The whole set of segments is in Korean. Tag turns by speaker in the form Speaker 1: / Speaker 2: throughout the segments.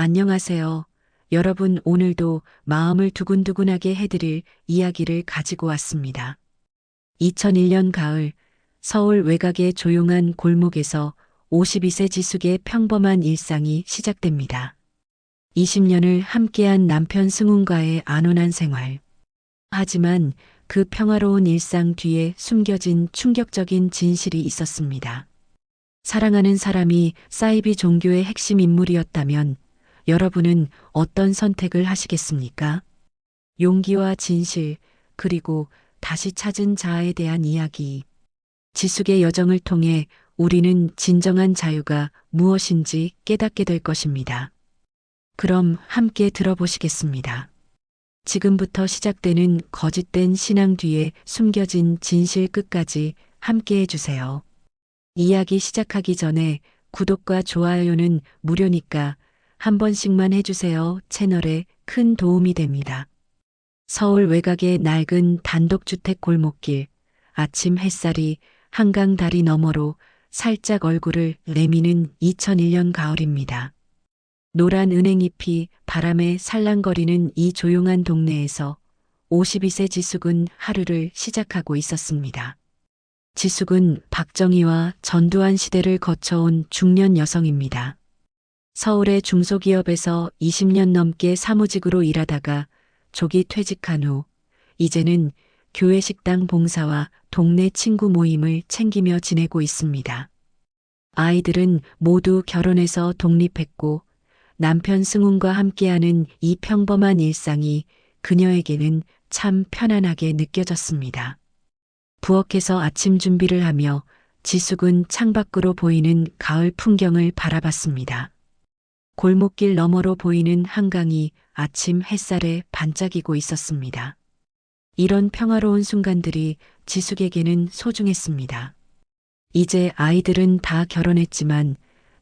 Speaker 1: 안녕하세요. 여러분, 오늘도 마음을 두근두근하게 해드릴 이야기를 가지고 왔습니다. 2001년 가을, 서울 외곽의 조용한 골목에서 52세 지숙의 평범한 일상이 시작됩니다. 20년을 함께한 남편 승훈과의 안온한 생활. 하지만 그 평화로운 일상 뒤에 숨겨진 충격적인 진실이 있었습니다. 사랑하는 사람이 사이비 종교의 핵심 인물이었다면 여러분은 어떤 선택을 하시겠습니까? 용기와 진실, 그리고 다시 찾은 자아에 대한 이야기. 지숙의 여정을 통해 우리는 진정한 자유가 무엇인지 깨닫게 될 것입니다. 그럼 함께 들어보시겠습니다. 지금부터 시작되는 거짓된 신앙 뒤에 숨겨진 진실 끝까지 함께 해주세요. 이야기 시작하기 전에 구독과 좋아요는 무료니까 한 번씩만 해주세요. 채널에 큰 도움이 됩니다. 서울 외곽의 낡은 단독주택 골목길, 아침 햇살이 한강 다리 너머로 살짝 얼굴을 내미는 2001년 가을입니다. 노란 은행잎이 바람에 살랑거리는 이 조용한 동네에서 52세 지숙은 하루를 시작하고 있었습니다. 지숙은 박정희와 전두환 시대를 거쳐온 중년 여성입니다. 서울의 중소기업에서 20년 넘게 사무직으로 일하다가 조기 퇴직한 후 이제는 교회 식당 봉사와 동네 친구 모임을 챙기며 지내고 있습니다. 아이들은 모두 결혼해서 독립했고 남편 승훈과 함께하는 이 평범한 일상이 그녀에게는 참 편안하게 느껴졌습니다. 부엌에서 아침 준비를 하며 지숙은 창밖으로 보이는 가을 풍경을 바라봤습니다. 골목길 너머로 보이는 한강이 아침 햇살에 반짝이고 있었습니다. 이런 평화로운 순간들이 지숙에게는 소중했습니다. 이제 아이들은 다 결혼했지만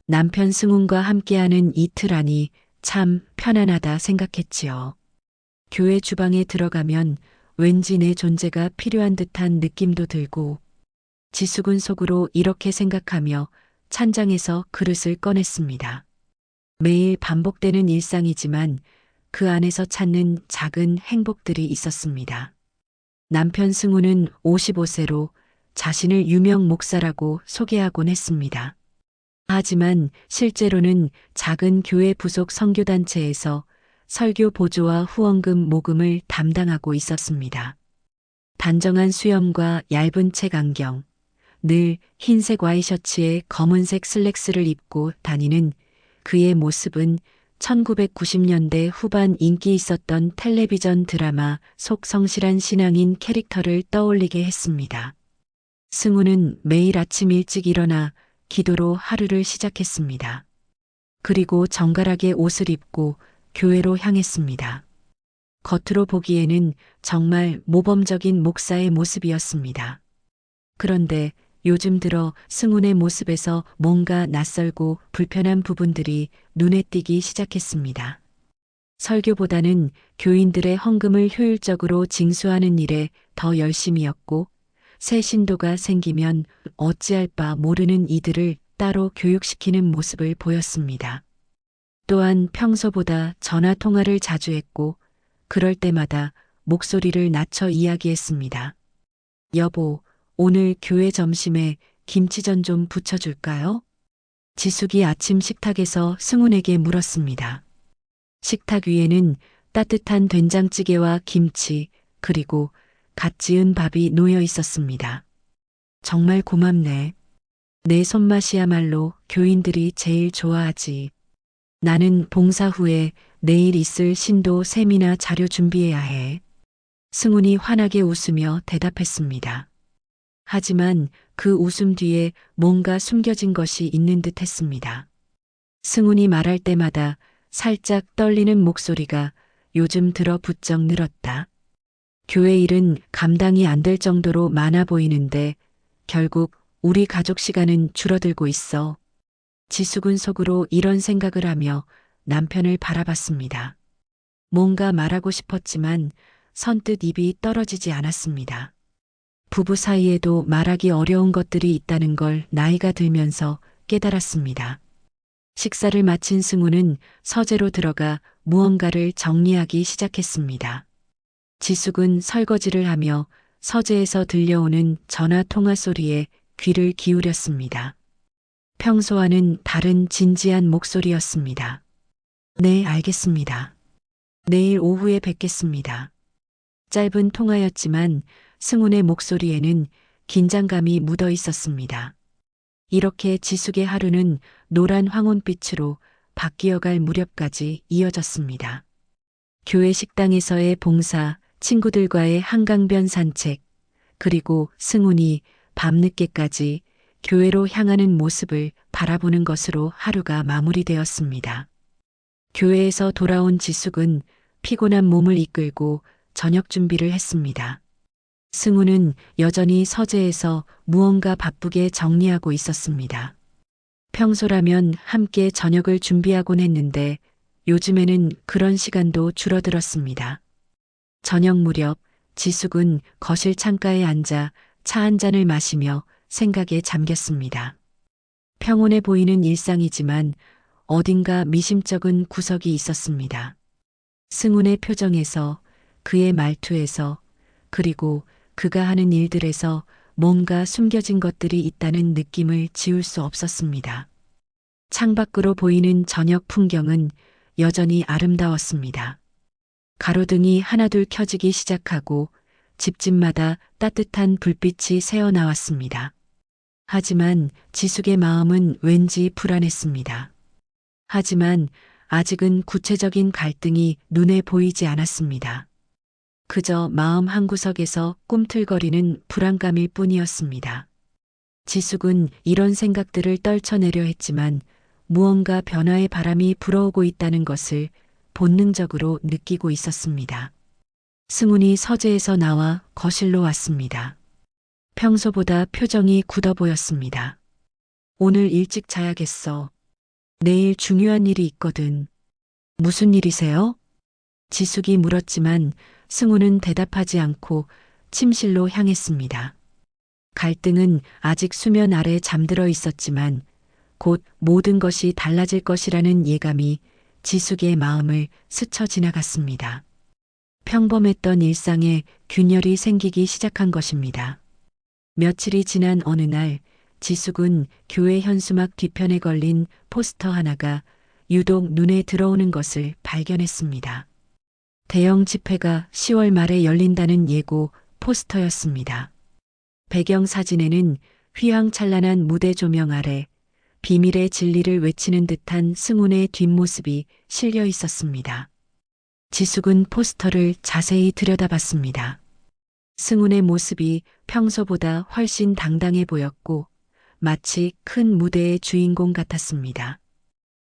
Speaker 1: 남편 승훈과 함께하는 이틀 안이 참 편안하다 생각했지요. 교회 주방에 들어가면 왠지 내 존재가 필요한 듯한 느낌도 들고 지숙은 속으로 이렇게 생각하며 찬장에서 그릇을 꺼냈습니다. 매일 반복되는 일상이지만 그 안에서 찾는 작은 행복들이 있었습니다. 남편 승훈은 55세로 자신을 유명 목사라고 소개하곤 했습니다. 하지만 실제로는 작은 교회 부속 선교단체에서 설교 보조와 후원금 모금을 담당하고 있었습니다. 단정한 수염과 얇은 책 안경, 늘 흰색 와이셔츠에 검은색 슬랙스를 입고 다니는 그의 모습은 1990년대 후반 인기 있었던 텔레비전 드라마 속 성실한 신앙인 캐릭터를 떠올리게 했습니다. 승훈은 매일 아침 일찍 일어나 기도로 하루를 시작했습니다. 그리고 정갈하게 옷을 입고 교회로 향했습니다. 겉으로 보기에는 정말 모범적인 목사의 모습이었습니다. 그런데 요즘 들어 승훈의 모습에서 뭔가 낯설고 불편한 부분들이 눈에 띄기 시작했습니다. 설교보다는 교인들의 헌금을 효율적으로 징수하는 일에 더 열심이었고 새 신도가 생기면 어찌할 바 모르는 이들을 따로 교육시키는 모습을 보였습니다. 또한 평소보다 전화 통화를 자주 했고 그럴 때마다 목소리를 낮춰 이야기했습니다. 여보, 오늘 교회 점심에 김치전 좀 부쳐줄까요? 지숙이 아침 식탁에서 승훈에게 물었습니다. 식탁 위에는 따뜻한 된장찌개와 김치, 그리고 갓 지은 밥이 놓여 있었습니다. 정말 고맙네. 내 손맛이야말로 교인들이 제일 좋아하지. 나는 봉사 후에 내일 있을 신도 세미나 자료 준비해야 해. 승훈이 환하게 웃으며 대답했습니다. 하지만 그 웃음 뒤에 뭔가 숨겨진 것이 있는 듯 했습니다. 승훈이 말할 때마다 살짝 떨리는 목소리가 요즘 들어 부쩍 늘었다. 교회 일은 감당이 안 될 정도로 많아 보이는데 결국 우리 가족 시간은 줄어들고 있어. 지숙은 속으로 이런 생각을 하며 남편을 바라봤습니다. 뭔가 말하고 싶었지만 선뜻 입이 떨어지지 않았습니다. 부부 사이에도 말하기 어려운 것들이 있다는 걸 나이가 들면서 깨달았습니다. 식사를 마친 승우는 서재로 들어가 무언가를 정리하기 시작했습니다. 지숙은 설거지를 하며 서재에서 들려오는 전화 통화 소리에 귀를 기울였습니다. 평소와는 다른 진지한 목소리였습니다. 네, 알겠습니다. 내일 오후에 뵙겠습니다. 짧은 통화였지만 승훈의 목소리에는 긴장감이 묻어 있었습니다. 이렇게 지숙의 하루는 노란 황혼빛으로 바뀌어갈 무렵까지 이어졌습니다. 교회 식당에서의 봉사, 친구들과의 한강변 산책, 그리고 승훈이 밤늦게까지 교회로 향하는 모습을 바라보는 것으로 하루가 마무리되었습니다. 교회에서 돌아온 지숙은 피곤한 몸을 이끌고 저녁 준비를 했습니다. 승우는 여전히 서재에서 무언가 바쁘게 정리하고 있었습니다. 평소라면 함께 저녁을 준비하곤 했는데 요즘에는 그런 시간도 줄어들었습니다. 저녁 무렵 지숙은 거실 창가에 앉아 차 한 잔을 마시며 생각에 잠겼습니다. 평온해 보이는 일상이지만 어딘가 미심쩍은 구석이 있었습니다. 승훈의 표정에서, 그의 말투에서, 그리고 그가 하는 일들에서 뭔가 숨겨진 것들이 있다는 느낌을 지울 수 없었습니다. 창밖으로 보이는 저녁 풍경은 여전히 아름다웠습니다. 가로등이 하나둘 켜지기 시작하고 집집마다 따뜻한 불빛이 새어나왔습니다. 하지만 지숙의 마음은 왠지 불안했습니다. 하지만 아직은 구체적인 갈등이 눈에 보이지 않았습니다. 그저 마음 한구석에서 꿈틀거리는 불안감일 뿐이었습니다. 지숙은 이런 생각들을 떨쳐내려 했지만 무언가 변화의 바람이 불어오고 있다는 것을 본능적으로 느끼고 있었습니다. 승훈이 서재에서 나와 거실로 왔습니다. 평소보다 표정이 굳어 보였습니다. 오늘 일찍 자야겠어. 내일 중요한 일이 있거든. 무슨 일이세요? 지숙이 물었지만 승우는 대답하지 않고 침실로 향했습니다. 갈등은 아직 수면 아래 잠들어 있었지만 곧 모든 것이 달라질 것이라는 예감이 지숙의 마음을 스쳐 지나갔습니다. 평범했던 일상에 균열이 생기기 시작한 것입니다. 며칠이 지난 어느 날 지숙은 교회 현수막 뒤편에 걸린 포스터 하나가 유독 눈에 들어오는 것을 발견했습니다. 대형 집회가 10월 말에 열린다는 예고 포스터였습니다. 배경 사진에는 휘황찬란한 무대 조명 아래 비밀의 진리를 외치는 듯한 승훈의 뒷모습이 실려 있었습니다. 지숙은 포스터를 자세히 들여다봤습니다. 승훈의 모습이 평소보다 훨씬 당당해 보였고 마치 큰 무대의 주인공 같았습니다.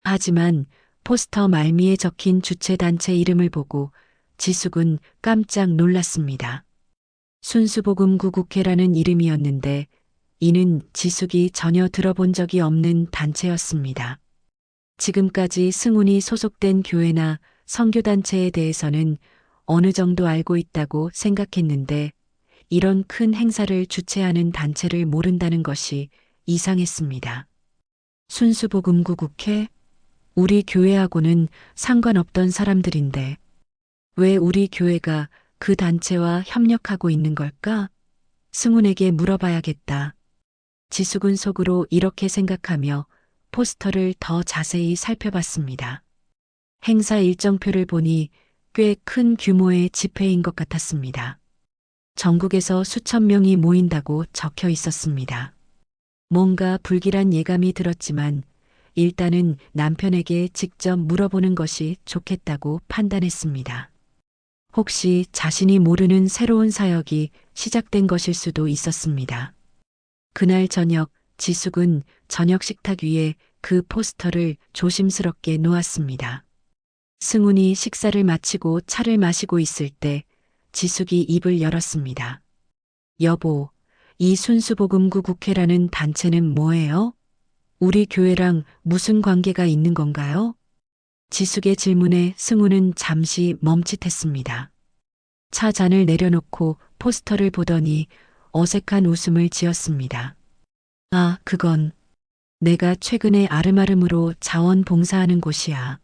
Speaker 1: 하지만 포스터 말미에 적힌 주최단체 이름을 보고 지숙은 깜짝 놀랐습니다. 순수복음구국회라는 이름이었는데 이는 지숙이 전혀 들어본 적이 없는 단체였습니다. 지금까지 승훈이 소속된 교회나 선교단체에 대해서는 어느 정도 알고 있다고 생각했는데 이런 큰 행사를 주최하는 단체를 모른다는 것이 이상했습니다. 순수복음구국회? 우리 교회하고는 상관없던 사람들인데 왜 우리 교회가 그 단체와 협력하고 있는 걸까? 승훈에게 물어봐야겠다. 지숙은 속으로 이렇게 생각하며 포스터를 더 자세히 살펴봤습니다. 행사 일정표를 보니 꽤 큰 규모의 집회인 것 같았습니다. 전국에서 수천 명이 모인다고 적혀 있었습니다. 뭔가 불길한 예감이 들었지만 일단은 남편에게 직접 물어보는 것이 좋겠다고 판단했습니다. 혹시 자신이 모르는 새로운 사역이 시작된 것일 수도 있었습니다. 그날 저녁 지숙은 저녁 식탁 위에 그 포스터를 조심스럽게 놓았습니다. 승훈이 식사를 마치고 차를 마시고 있을 때 지숙이 입을 열었습니다. 여보, 이 순수복음구국회라는 단체는 뭐예요? 우리 교회랑 무슨 관계가 있는 건가요? 지숙의 질문에 승훈은 잠시 멈칫했습니다. 차 잔을 내려놓고 포스터를 보더니 어색한 웃음을 지었습니다. 아, 그건 내가 최근에 아름아름으로 자원봉사하는 곳이야.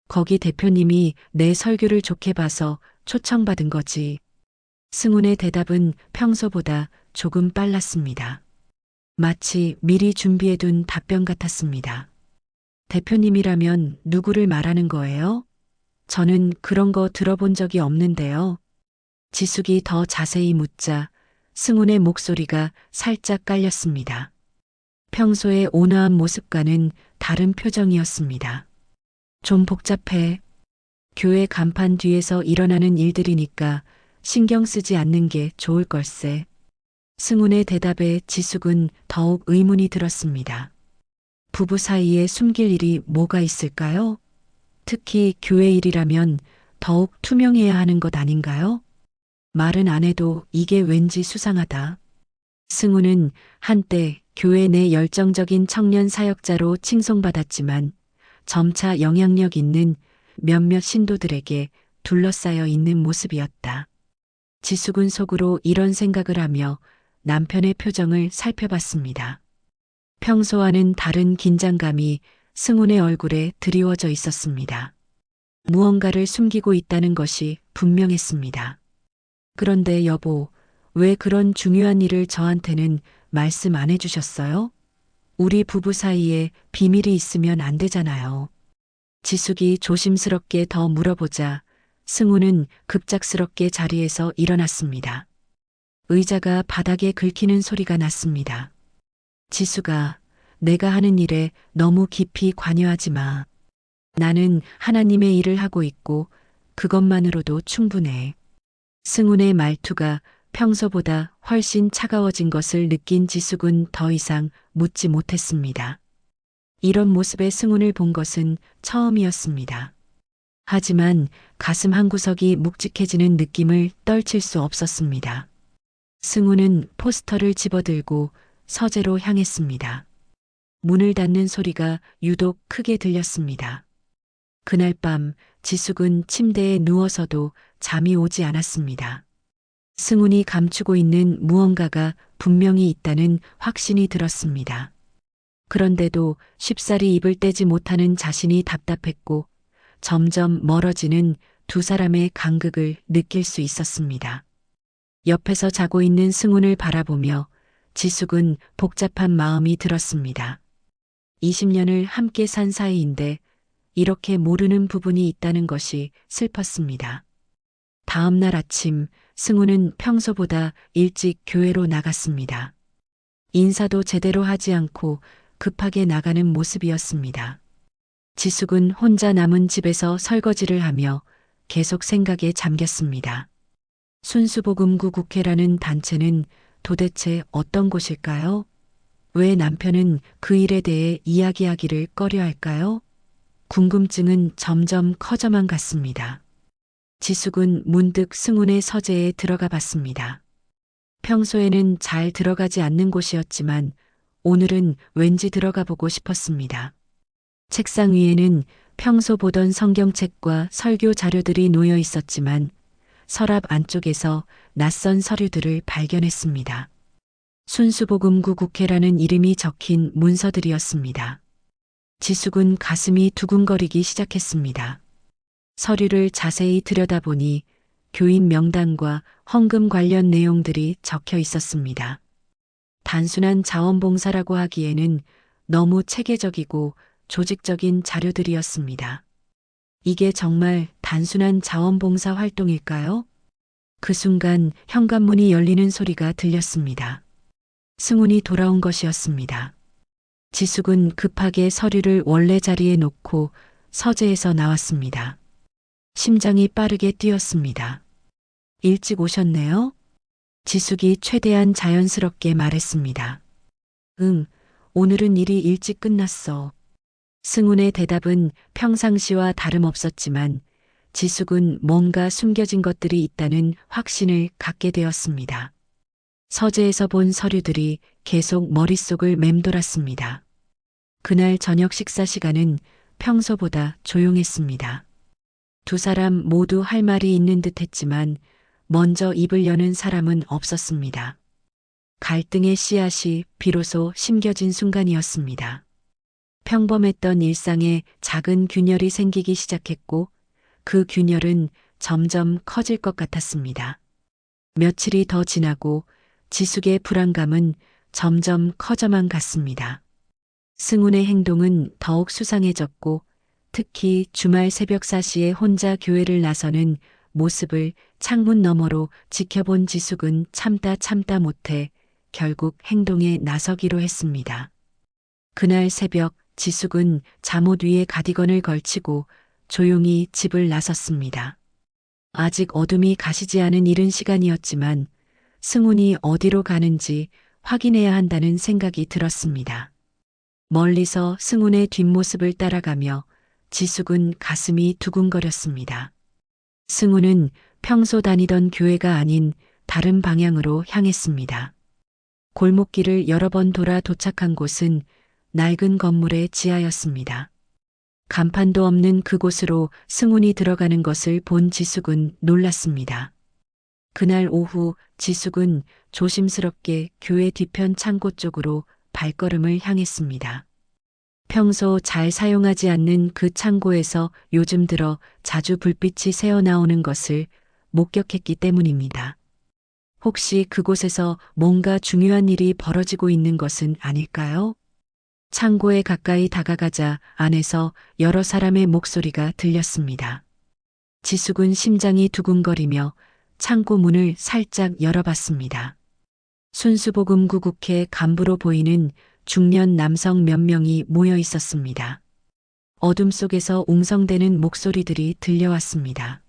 Speaker 1: 거기 대표님이 내 설교를 좋게 봐서 초청받은 거지. 승훈의 대답은 평소보다 조금 빨랐습니다. 마치 미리 준비해둔 답변 같았습니다. 대표님이라면 누구를 말하는 거예요? 저는 그런 거 들어본 적이 없는데요. 지숙이 더 자세히 묻자 승훈의 목소리가 살짝 깔렸습니다. 평소의 온화한 모습과는 다른 표정이었습니다. 좀 복잡해. 교회 간판 뒤에서 일어나는 일들이니까 신경 쓰지 않는 게 좋을 걸세. 승훈의 대답에 지숙은 더욱 의문이 들었습니다. 부부 사이에 숨길 일이 뭐가 있을까요? 특히 교회 일이라면 더욱 투명해야 하는 것 아닌가요? 말은 안 해도 이게 왠지 수상하다. 승훈은 한때 교회 내 열정적인 청년 사역자로 칭송받았지만 점차 영향력 있는 몇몇 신도들에게 둘러싸여 있는 모습이었다. 지숙은 속으로 이런 생각을 하며 남편의 표정을 살펴봤습니다. 평소와는 다른 긴장감이 승훈의 얼굴에 드리워져 있었습니다. 무언가를 숨기고 있다는 것이 분명했습니다. 그런데 여보, 왜 그런 중요한 일을 저한테는 말씀 안 해주셨어요? 우리 부부 사이에 비밀이 있으면 안 되잖아요. 지숙이 조심스럽게 더 물어보자 승훈은 급작스럽게 자리에서 일어났습니다. 의자가 바닥에 긁히는 소리가 났습니다. 지숙아, 내가 하는 일에 너무 깊이 관여하지 마. 나는 하나님의 일을 하고 있고 그것만으로도 충분해. 승훈의 말투가 평소보다 훨씬 차가워진 것을 느낀 지숙은 더 이상 묻지 못했습니다. 이런 모습의 승훈을 본 것은 처음이었습니다. 하지만 가슴 한구석이 묵직해지는 느낌을 떨칠 수 없었습니다. 승훈은 포스터를 집어들고 서재로 향했습니다. 문을 닫는 소리가 유독 크게 들렸습니다. 그날 밤 지숙은 침대에 누워서도 잠이 오지 않았습니다. 승훈이 감추고 있는 무언가가 분명히 있다는 확신이 들었습니다. 그런데도 쉽사리 입을 떼지 못하는 자신이 답답했고 점점 멀어지는 두 사람의 간극을 느낄 수 있었습니다. 옆에서 자고 있는 승훈을 바라보며 지숙은 복잡한 마음이 들었습니다. 20년을 함께 산 사이인데 이렇게 모르는 부분이 있다는 것이 슬펐습니다. 다음 날 아침 승훈은 평소보다 일찍 교회로 나갔습니다. 인사도 제대로 하지 않고 급하게 나가는 모습이었습니다. 지숙은 혼자 남은 집에서 설거지를 하며 계속 생각에 잠겼습니다. 순수복음구 국회라는 단체는 도대체 어떤 곳일까요? 왜 남편은 그 일에 대해 이야기하기를 꺼려할까요? 궁금증은 점점 커져만 갔습니다. 지숙은 문득 승훈의 서재에 들어가 봤습니다. 평소에는 잘 들어가지 않는 곳이었지만 오늘은 왠지 들어가 보고 싶었습니다. 책상 위에는 평소 보던 성경책과 설교 자료들이 놓여 있었지만 서랍 안쪽에서 낯선 서류들을 발견했습니다. 순수복음구 국회라는 이름이 적힌 문서들이었습니다. 지숙은 가슴이 두근거리기 시작했습니다. 서류를 자세히 들여다보니 교인 명단과 헌금 관련 내용들이 적혀 있었습니다. 단순한 자원봉사라고 하기에는 너무 체계적이고 조직적인 자료들이었습니다. 이게 정말 단순한 자원봉사 활동일까요? 그 순간 현관문이 열리는 소리가 들렸습니다. 승훈이 돌아온 것이었습니다. 지숙은 급하게 서류를 원래 자리에 놓고 서재에서 나왔습니다. 심장이 빠르게 뛰었습니다. 일찍 오셨네요? 지숙이 최대한 자연스럽게 말했습니다. 응, 오늘은 일이 일찍 끝났어. 승훈의 대답은 평상시와 다름없었지만 지숙은 뭔가 숨겨진 것들이 있다는 확신을 갖게 되었습니다. 서재에서 본 서류들이 계속 머릿속을 맴돌았습니다. 그날 저녁 식사 시간은 평소보다 조용했습니다. 두 사람 모두 할 말이 있는 듯 했지만 먼저 입을 여는 사람은 없었습니다. 갈등의 씨앗이 비로소 심겨진 순간이었습니다. 평범했던 일상에 작은 균열이 생기기 시작했고 그 균열은 점점 커질 것 같았습니다. 며칠이 더 지나고 지숙의 불안감은 점점 커져만 갔습니다. 승훈의 행동은 더욱 수상해졌고 특히 주말 새벽 4시에 혼자 교회를 나서는 모습을 창문 너머로 지켜본 지숙은 참다 못해 결국 행동에 나서기로 했습니다. 그날 새벽 지숙은 잠옷 위에 가디건을 걸치고 조용히 집을 나섰습니다. 아직 어둠이 가시지 않은 이른 시간이었지만 승훈이 어디로 가는지 확인해야 한다는 생각이 들었습니다. 멀리서 승훈의 뒷모습을 따라가며 지숙은 가슴이 두근거렸습니다. 승훈은 평소 다니던 교회가 아닌 다른 방향으로 향했습니다. 골목길을 여러 번 돌아 도착한 곳은 낡은 건물의 지하였습니다. 간판도 없는 그곳으로 승훈이 들어가는 것을 본 지숙은 놀랐습니다. 그날 오후 지숙은 조심스럽게 교회 뒤편 창고 쪽으로 발걸음을 향했습니다. 평소 잘 사용하지 않는 그 창고에서 요즘 들어 자주 불빛이 새어나오는 것을 목격했기 때문입니다. 혹시 그곳에서 뭔가 중요한 일이 벌어지고 있는 것은 아닐까요? 창고에 가까이 다가가자 안에서 여러 사람의 목소리가 들렸습니다. 지숙은 심장이 두근거리며 창고 문을 살짝 열어봤습니다. 순수복음구국회 간부로 보이는 중년 남성 몇 명이 모여 있었습니다. 어둠 속에서 웅성대는 목소리들이 들려왔습니다.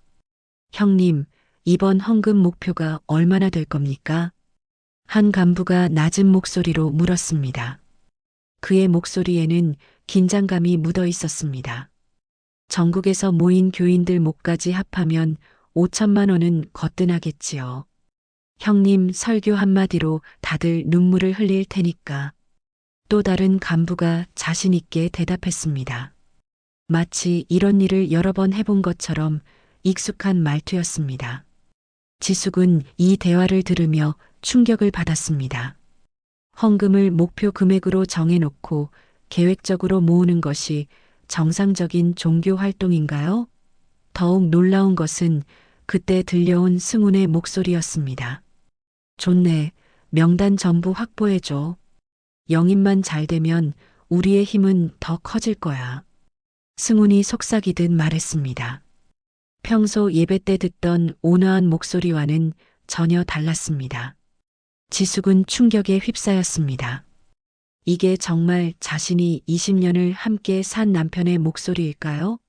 Speaker 1: 형님, 이번 헌금 목표가 얼마나 될 겁니까? 한 간부가 낮은 목소리로 물었습니다. 그의 목소리에는 긴장감이 묻어 있었습니다. 전국에서 모인 교인들 목까지 합하면 5천만 원은 거뜬하겠지요. 형님 설교 한마디로 다들 눈물을 흘릴 테니까. 또 다른 간부가 자신 있게 대답했습니다. 마치 이런 일을 여러 번 해본 것처럼 익숙한 말투였습니다. 지숙은 이 대화를 들으며 충격을 받았습니다. 헌금을 목표 금액으로 정해놓고 계획적으로 모으는 것이 정상적인 종교 활동인가요? 더욱 놀라운 것은 그때 들려온 승훈의 목소리였습니다. 좋네, 명단 전부 확보해줘. 영입만 잘 되면 우리의 힘은 더 커질 거야. 승훈이 속삭이듯 말했습니다. 평소 예배 때 듣던 온화한 목소리와는 전혀 달랐습니다. 지숙은 충격에 휩싸였습니다. 이게 정말 자신이 20년을 함께 산 남편의 목소리일까요?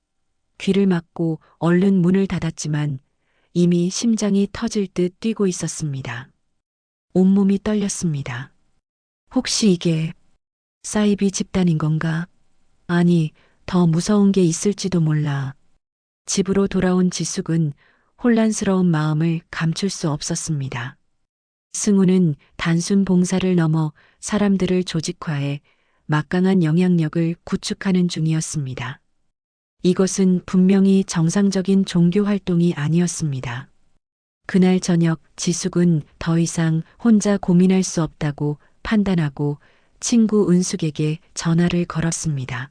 Speaker 1: 귀를 막고 얼른 문을 닫았지만 이미 심장이 터질 듯 뛰고 있었습니다. 온몸이 떨렸습니다. 혹시 이게 사이비 집단인 건가? 아니, 더 무서운 게 있을지도 몰라. 집으로 돌아온 지숙은 혼란스러운 마음을 감출 수 없었습니다. 승훈은 단순 봉사를 넘어 사람들을 조직화해 막강한 영향력을 구축하는 중이었습니다. 이것은 분명히 정상적인 종교 활동이 아니었습니다. 그날 저녁 지숙은 더 이상 혼자 고민할 수 없다고 판단하고 친구 은숙에게 전화를 걸었습니다.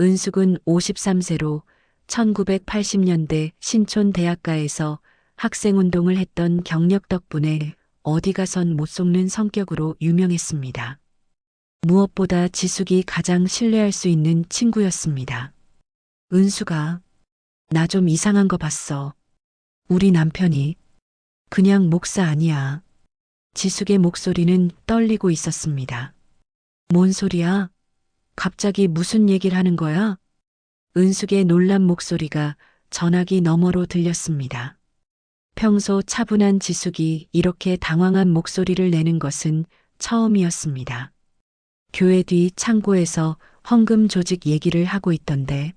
Speaker 1: 은숙은 53세로 1980년대 신촌 대학가에서 학생운동을 했던 경력 덕분에 어디 가선 못 속는 성격으로 유명했습니다. 무엇보다 지숙이 가장 신뢰할 수 있는 친구였습니다. 은숙아, 나 좀 이상한 거 봤어. 우리 남편이 그냥 목사 아니야. 지숙의 목소리는 떨리고 있었습니다. 뭔 소리야? 갑자기 무슨 얘기를 하는 거야? 은숙의 놀란 목소리가 전화기 너머로 들렸습니다. 평소 차분한 지숙이 이렇게 당황한 목소리를 내는 것은 처음이었습니다. 교회 뒤 창고에서 헌금 조직 얘기를 하고 있던데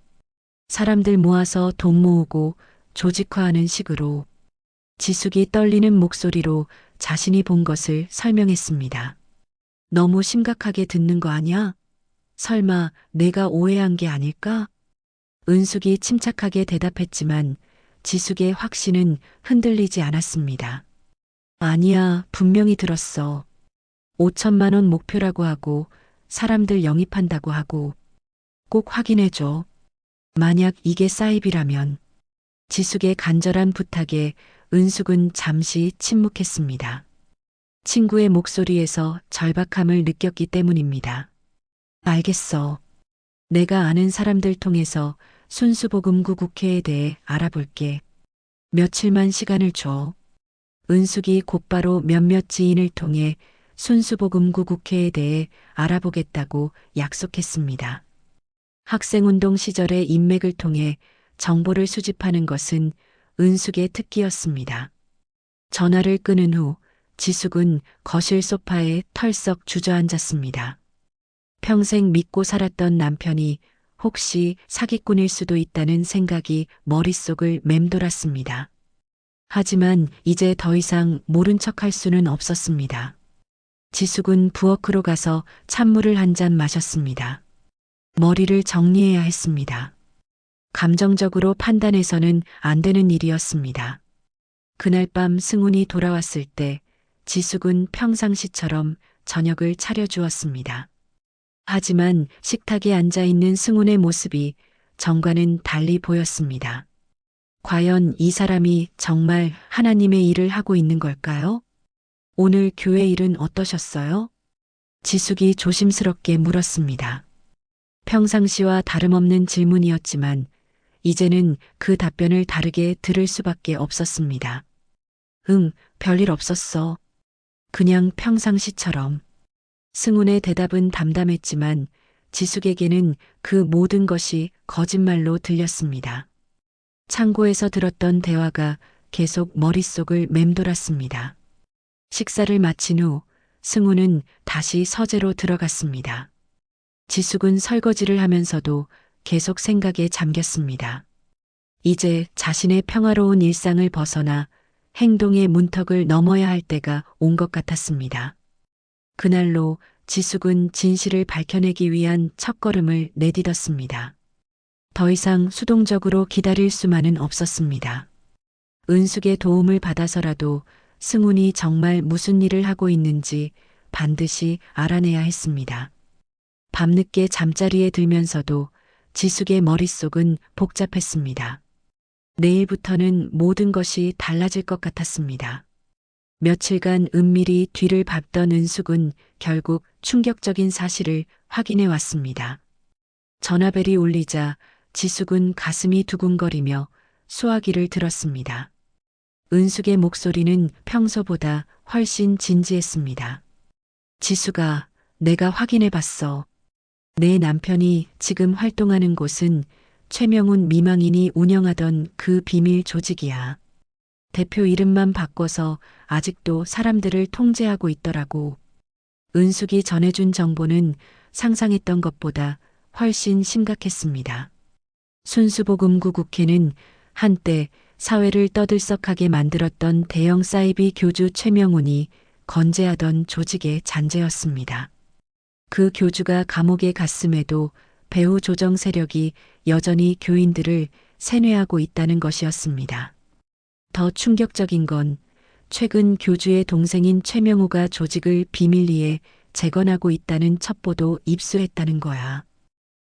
Speaker 1: 사람들 모아서 돈 모으고 조직화하는 식으로 지숙이 떨리는 목소리로 자신이 본 것을 설명했습니다. 너무 심각하게 듣는 거 아니야? 설마 내가 오해한 게 아닐까? 은숙이 침착하게 대답했지만 지숙의 확신은 흔들리지 않았습니다. 아니야, 분명히 들었어. 5천만 원 목표라고 하고 사람들 영입한다고 하고 꼭 확인해줘. 만약 이게 사입이라면. 지숙의 간절한 부탁에 은숙은 잠시 침묵했습니다. 친구의 목소리에서 절박함을 느꼈기 때문입니다. 알겠어. 내가 아는 사람들 통해서 순수복음구 국회에 대해 알아볼게. 며칠만 시간을 줘. 은숙이 곧바로 몇몇 지인을 통해 순수복음구 국회에 대해 알아보겠다고 약속했습니다. 학생운동 시절의 인맥을 통해 정보를 수집하는 것은 은숙의 특기였습니다. 전화를 끊은 후 지숙은 거실 소파에 털썩 주저앉았습니다. 평생 믿고 살았던 남편이 혹시 사기꾼일 수도 있다는 생각이 머릿속을 맴돌았습니다. 하지만 이제 더 이상 모른 척할 수는 없었습니다. 지숙은 부엌으로 가서 찬물을 한 잔 마셨습니다. 머리를 정리해야 했습니다. 감정적으로 판단해서는 안 되는 일이었습니다. 그날 밤 승훈이 돌아왔을 때 지숙은 평상시처럼 저녁을 차려주었습니다. 하지만 식탁에 앉아있는 승훈의 모습이 정과는 달리 보였습니다. 과연 이 사람이 정말 하나님의 일을 하고 있는 걸까요? 오늘 교회 일은 어떠셨어요? 지숙이 조심스럽게 물었습니다. 평상시와 다름없는 질문이었지만 이제는 그 답변을 다르게 들을 수밖에 없었습니다. 별일 없었어. 그냥 평상시처럼. 승훈의 대답은 담담했지만 지숙에게는 그 모든 것이 거짓말로 들렸습니다. 창고에서 들었던 대화가 계속 머릿속을 맴돌았습니다. 식사를 마친 후 승훈은 다시 서재로 들어갔습니다. 지숙은 설거지를 하면서도 계속 생각에 잠겼습니다. 이제 자신의 평화로운 일상을 벗어나 행동의 문턱을 넘어야 할 때가 온 것 같았습니다. 그날로 지숙은 진실을 밝혀내기 위한 첫걸음을 내딛었습니다. 더 이상 수동적으로 기다릴 수만은 없었습니다. 은숙의 도움을 받아서라도 승훈이 정말 무슨 일을 하고 있는지 반드시 알아내야 했습니다. 밤늦게 잠자리에 들면서도 지숙의 머릿속은 복잡했습니다. 내일부터는 모든 것이 달라질 것 같았습니다. 며칠간 은밀히 뒤를 밟던 은숙은 결국 충격적인 사실을 확인해 왔습니다. 전화벨이 울리자 지숙은 가슴이 두근거리며 수화기를 들었습니다. 은숙의 목소리는 평소보다 훨씬 진지했습니다. 지숙아, 내가 확인해 봤어. 내 남편이 지금 활동하는 곳은 최명훈 미망인이 운영하던 그 비밀 조직이야. 대표 이름만 바꿔서 아직도 사람들을 통제하고 있더라고. 은숙이 전해준 정보는 상상했던 것보다 훨씬 심각했습니다. 순수복음구 국회는 한때 사회를 떠들썩하게 만들었던 대형 사이비 교주 최명훈이 건재하던 조직의 잔재였습니다. 그 교주가 감옥에 갔음에도 배후 조정 세력이 여전히 교인들을 세뇌하고 있다는 것이었습니다. 더 충격적인 건 최근 교주의 동생인 최명우가 조직을 비밀리에 재건하고 있다는 첩보도 입수했다는 거야.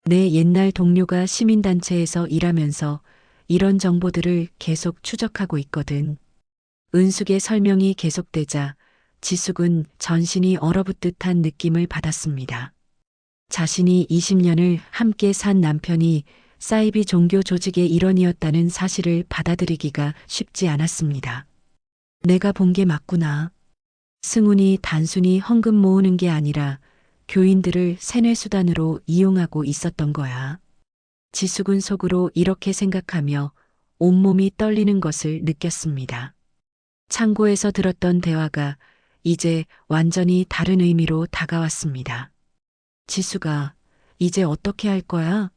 Speaker 1: 내 옛날 동료가 시민단체에서 일하면서 이런 정보들을 계속 추적하고 있거든. 은숙의 설명이 계속되자 지숙은 전신이 얼어붙듯한 느낌을 받았습니다. 자신이 20년을 함께 산 남편이 사이비 종교 조직의 일원이었다는 사실을 받아들이기가 쉽지 않았습니다. 내가 본 게 맞구나. 승훈이 단순히 헌금 모으는 게 아니라 교인들을 세뇌수단으로 이용하고 있었던 거야. 지숙은 속으로 이렇게 생각하며 온몸이 떨리는 것을 느꼈습니다. 창고에서 들었던 대화가 이제 완전히 다른 의미로 다가왔습니다. 지숙아, 이제 어떻게 할 거야?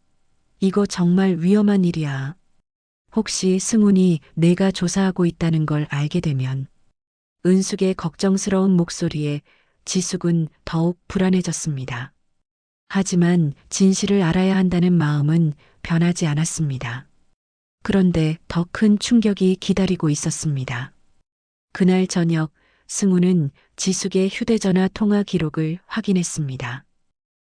Speaker 1: 이거 정말 위험한 일이야. 혹시 승훈이 내가 조사하고 있다는 걸 알게 되면. 은숙의 걱정스러운 목소리에 지숙은 더욱 불안해졌습니다. 하지만 진실을 알아야 한다는 마음은 변하지 않았습니다. 그런데 더 큰 충격이 기다리고 있었습니다. 그날 저녁 승훈은 지숙의 휴대전화 통화 기록을 확인했습니다.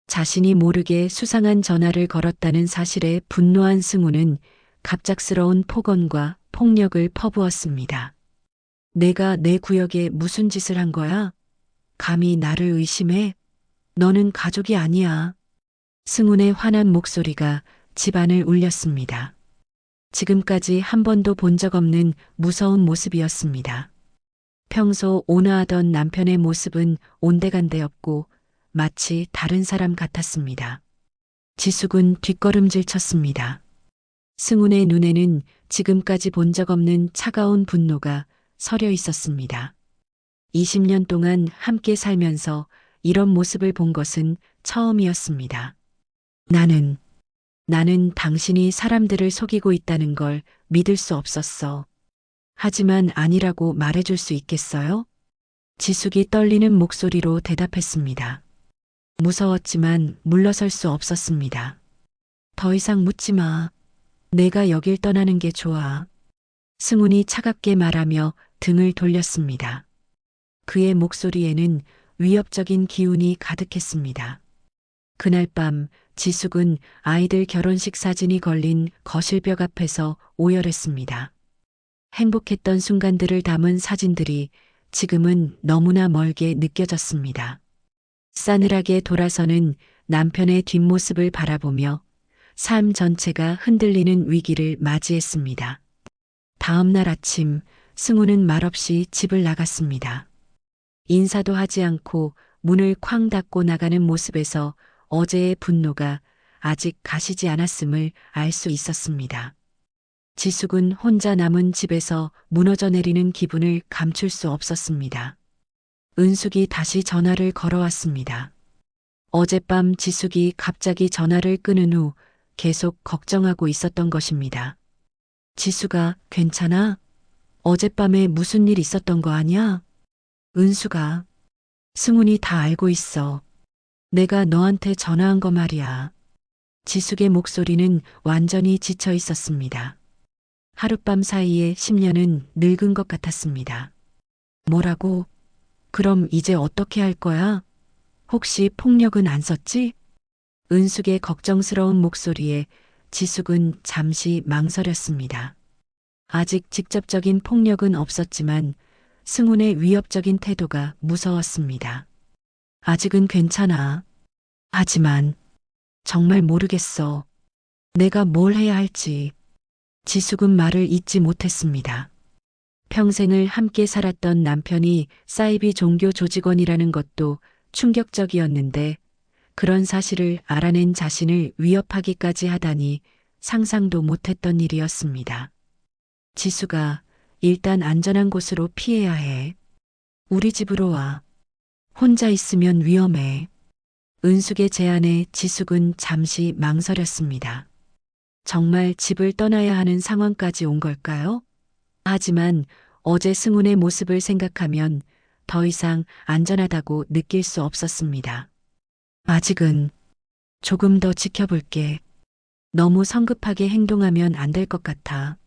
Speaker 1: 자신이 모르게 수상한 전화를 걸었다는 사실에 분노한 승우는 갑작스러운 폭언과 폭력을 퍼부었습니다. 내가 내 구역에 무슨 짓을 한 거야? 감히 나를 의심해? 너는 가족이 아니야. 승훈의 화난 목소리가 집안을 울렸습니다. 지금까지 한 번도 본 적 없는 무서운 모습이었습니다. 평소 온화하던 남편의 모습은 온데간데였고 마치 다른 사람 같았습니다. 지숙은 뒷걸음질 쳤습니다. 승훈의 눈에는 지금까지 본 적 없는 차가운 분노가 서려 있었습니다. 20년 동안 함께 살면서 이런 모습을 본 것은 처음이었습니다. 나는 당신이 사람들을 속이고 있다는 걸 믿을 수 없었어. 하지만 아니라고 말해줄 수 있겠어요? 지숙이 떨리는 목소리로 대답했습니다. 무서웠지만 물러설 수 없었습니다. 더 이상 묻지 마. 내가 여길 떠나는 게 좋아. 승훈이 차갑게 말하며 등을 돌렸습니다. 그의 목소리에는 위협적인 기운이 가득했습니다. 그날 밤 지숙은 아이들 결혼식 사진이 걸린 거실벽 앞에서 오열했습니다. 행복했던 순간들을 담은 사진들이 지금은 너무나 멀게 느껴졌습니다. 싸늘하게 돌아서는 남편의 뒷모습을 바라보며 삶 전체가 흔들리는 위기를 맞이했습니다. 다음 날 아침 승우는 말없이 집을 나갔습니다. 인사도 하지 않고 문을 쾅 닫고 나가는 모습에서 어제의 분노가 아직 가시지 않았음을 알 수 있었습니다. 지숙은 혼자 남은 집에서 무너져 내리는 기분을 감출 수 없었습니다. 은숙이 다시 전화를 걸어왔습니다. 어젯밤 지숙이 갑자기 전화를 끊은 후 계속 걱정하고 있었던 것입니다. 지숙아, 괜찮아? 어젯밤에 무슨 일 있었던 거 아니야? 은숙아, 승훈이 다 알고 있어. 내가 너한테 전화한 거 말이야. 지숙의 목소리는 완전히 지쳐 있었습니다. 하룻밤 사이에 10년은 늙은 것 같았습니다. 뭐라고? 그럼 이제 어떻게 할 거야? 혹시 폭력은 안 썼지? 은숙의 걱정스러운 목소리에 지숙은 잠시 망설였습니다. 아직 직접적인 폭력은 없었지만 승훈의 위협적인 태도가 무서웠습니다. 아직은 괜찮아. 하지만 정말 모르겠어. 내가 뭘 해야 할지. 지숙은 말을 잇지 못했습니다. 평생을 함께 살았던 남편이 사이비 종교 조직원이라는 것도 충격적이었는데 그런 사실을 알아낸 자신을 위협하기까지 하다니 상상도 못했던 일이었습니다. 지수가 일단 안전한 곳으로 피해야 해. 우리 집으로 와. 혼자 있으면 위험해. 은숙의 제안에 지숙은 잠시 망설였습니다. 정말 집을 떠나야 하는 상황까지 온 걸까요? 하지만 어제 승훈의 모습을 생각하면 더 이상 안전하다고 느낄 수 없었습니다. 아직은 조금 더 지켜볼게. 너무 성급하게 행동하면 안 될 것 같아.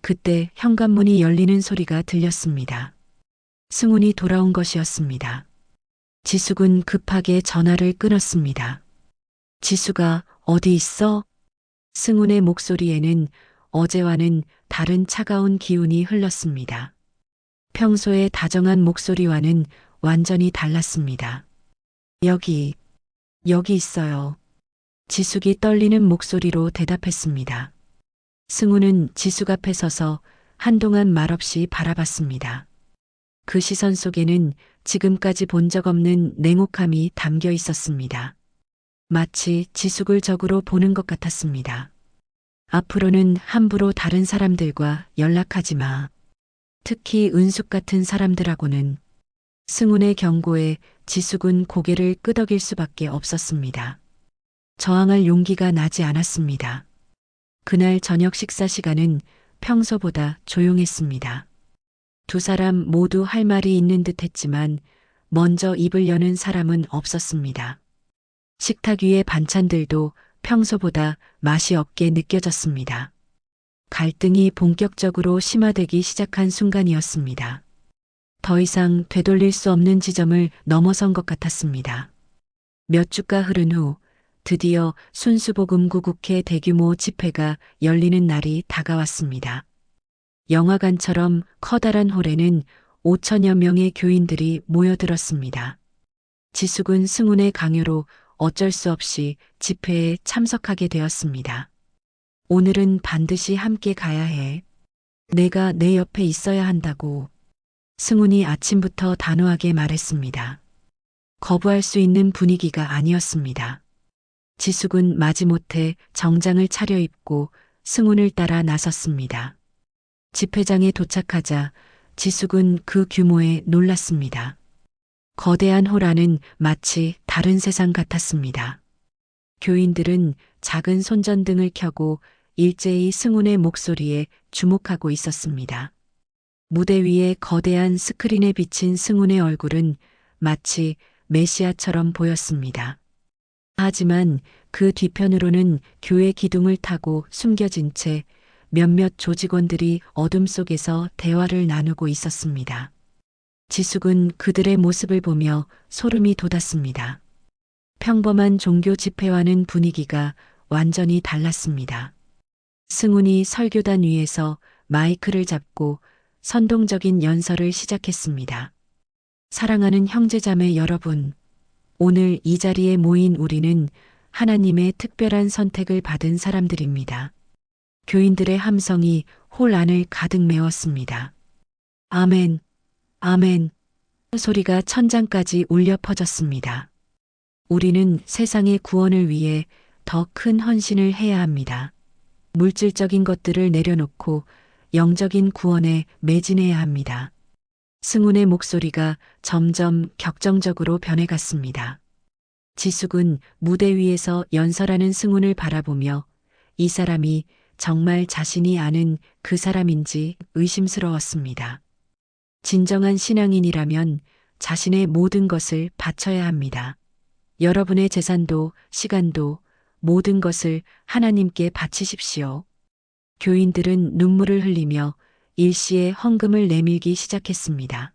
Speaker 1: 그때 현관문이 열리는 소리가 들렸습니다. 승훈이 돌아온 것이었습니다. 지숙은 급하게 전화를 끊었습니다. 지수가 어디 있어? 승훈의 목소리에는 어제와는 다른 차가운 기운이 흘렀습니다. 평소의 다정한 목소리와는 완전히 달랐습니다. 여기 있어요. 지숙이 떨리는 목소리로 대답했습니다. 승우는 지숙 앞에 서서 한동안 말없이 바라봤습니다. 그 시선 속에는 지금까지 본 적 없는 냉혹함이 담겨 있었습니다. 마치 지숙을 적으로 보는 것 같았습니다. 앞으로는 함부로 다른 사람들과 연락하지 마. 특히 은숙 같은 사람들하고는. 승훈의 경고에 지숙은 고개를 끄덕일 수밖에 없었습니다. 저항할 용기가 나지 않았습니다. 그날 저녁 식사 시간은 평소보다 조용했습니다. 두 사람 모두 할 말이 있는 듯 했지만 먼저 입을 여는 사람은 없었습니다. 식탁 위의 반찬들도 평소보다 맛이 없게 느껴졌습니다. 갈등이 본격적으로 심화되기 시작한 순간이었습니다. 더 이상 되돌릴 수 없는 지점을 넘어선 것 같았습니다. 몇 주가 흐른 후 드디어 순수복음구국회 대규모 집회가 열리는 날이 다가왔습니다. 영화관처럼 커다란 홀에는 5천여 명의 교인들이 모여들었습니다. 지숙은 승훈의 강요로 어쩔 수 없이 집회에 참석하게 되었습니다. 오늘은 반드시 함께 가야 해. 내가 내 옆에 있어야 한다고. 승훈이 아침부터 단호하게 말했습니다. 거부할 수 있는 분위기가 아니었습니다. 지숙은 마지못해 정장을 차려입고 승훈을 따라 나섰습니다. 집회장에 도착하자 지숙은 그 규모에 놀랐습니다. 거대한 홀 안은 마치 다른 세상 같았습니다. 교인들은 작은 손전등을 켜고 일제히 승훈의 목소리에 주목하고 있었습니다. 무대 위에 거대한 스크린에 비친 승훈의 얼굴은 마치 메시아처럼 보였습니다. 하지만 그 뒤편으로는 교회 기둥을 타고 숨겨진 채 몇몇 조직원들이 어둠 속에서 대화를 나누고 있었습니다. 지숙은 그들의 모습을 보며 소름이 돋았습니다. 평범한 종교 집회와는 분위기가 완전히 달랐습니다. 승훈이 설교단 위에서 마이크를 잡고 선동적인 연설을 시작했습니다. 사랑하는 형제자매 여러분, 오늘 이 자리에 모인 우리는 하나님의 특별한 선택을 받은 사람들입니다. 교인들의 함성이 홀 안을 가득 메웠습니다. 아멘, 아멘. 소리가 천장까지 울려 퍼졌습니다. 우리는 세상의 구원을 위해 더 큰 헌신을 해야 합니다. 물질적인 것들을 내려놓고 영적인 구원에 매진해야 합니다. 승훈의 목소리가 점점 격정적으로 변해갔습니다. 지숙은 무대 위에서 연설하는 승훈을 바라보며 이 사람이 정말 자신이 아는 그 사람인지 의심스러웠습니다. 진정한 신앙인이라면 자신의 모든 것을 바쳐야 합니다. 여러분의 재산도 시간도 모든 것을 하나님께 바치십시오. 교인들은 눈물을 흘리며 일시에 헌금을 내밀기 시작했습니다.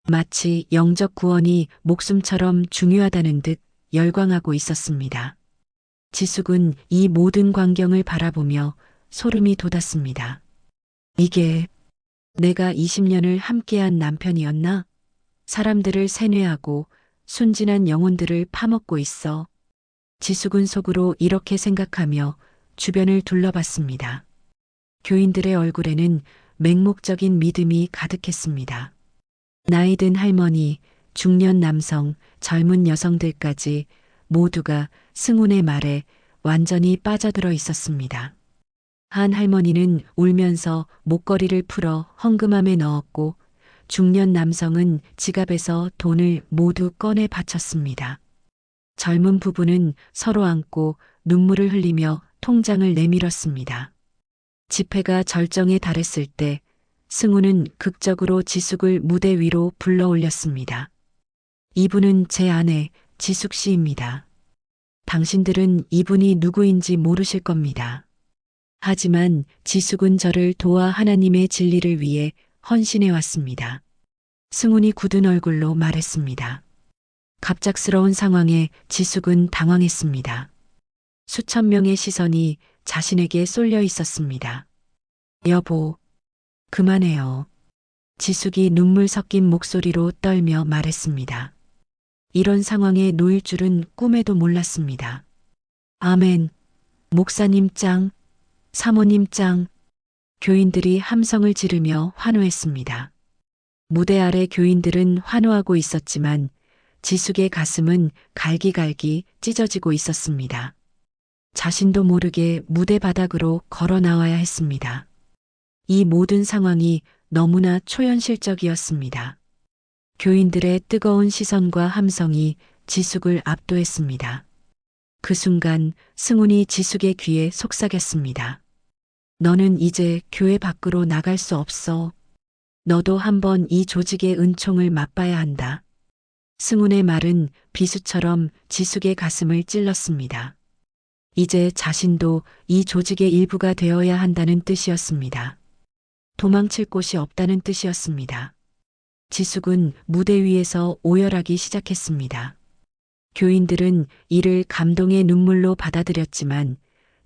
Speaker 1: 마치 영적 구원이 목숨처럼 중요하다는 듯 열광하고 있었습니다. 지숙은 이 모든 광경을 바라보며 소름이 돋았습니다. 이게 내가 20년을 함께한 남편이었나? 사람들을 세뇌하고 순진한 영혼들을 파먹고 있어. 지숙은 속으로 이렇게 생각하며 주변을 둘러봤습니다. 교인들의 얼굴에는 맹목적인 믿음이 가득했습니다. 나이 든 할머니, 중년 남성, 젊은 여성들까지 모두가 승훈의 말에 완전히 빠져들어 있었습니다. 한 할머니는 울면서 목걸이를 풀어 헌금함에 넣었고 중년 남성은 지갑에서 돈을 모두 꺼내 바쳤습니다. 젊은 부부는 서로 안고 눈물을 흘리며 통장을 내밀었습니다. 집회가 절정에 달했을 때 승훈은 극적으로 지숙을 무대 위로 불러 올렸습니다. 이분은 제 아내 지숙 씨입니다. 당신들은 이분이 누구인지 모르실 겁니다. 하지만 지숙은 저를 도와 하나님의 진리를 위해 헌신해 왔습니다. 승훈이 굳은 얼굴로 말했습니다. 갑작스러운 상황에 지숙은 당황했습니다. 수천 명의 시선이 자신에게 쏠려 있었습니다. 여보, 그만해요. 지숙이 눈물 섞인 목소리로 떨며 말했습니다. 이런 상황에 놓일 줄은 꿈에도 몰랐습니다. 아멘. 목사님 짱, 사모님 짱. 교인들이 함성을 지르며 환호했습니다. 무대 아래 교인들은 환호하고 있었지만 지숙의 가슴은 갈기갈기 찢어지고 있었습니다. 자신도 모르게 무대 바닥으로 걸어 나와야 했습니다. 이 모든 상황이 너무나 초현실적이었습니다. 교인들의 뜨거운 시선과 함성이 지숙을 압도했습니다. 그 순간 승훈이 지숙의 귀에 속삭였습니다. 너는 이제 교회 밖으로 나갈 수 없어. 너도 한번 이 조직의 은총을 맛봐야 한다. 승훈의 말은 비수처럼 지숙의 가슴을 찔렀습니다. 이제 자신도 이 조직의 일부가 되어야 한다는 뜻이었습니다. 도망칠 곳이 없다는 뜻이었습니다. 지숙은 무대 위에서 오열하기 시작했습니다. 교인들은 이를 감동의 눈물로 받아들였지만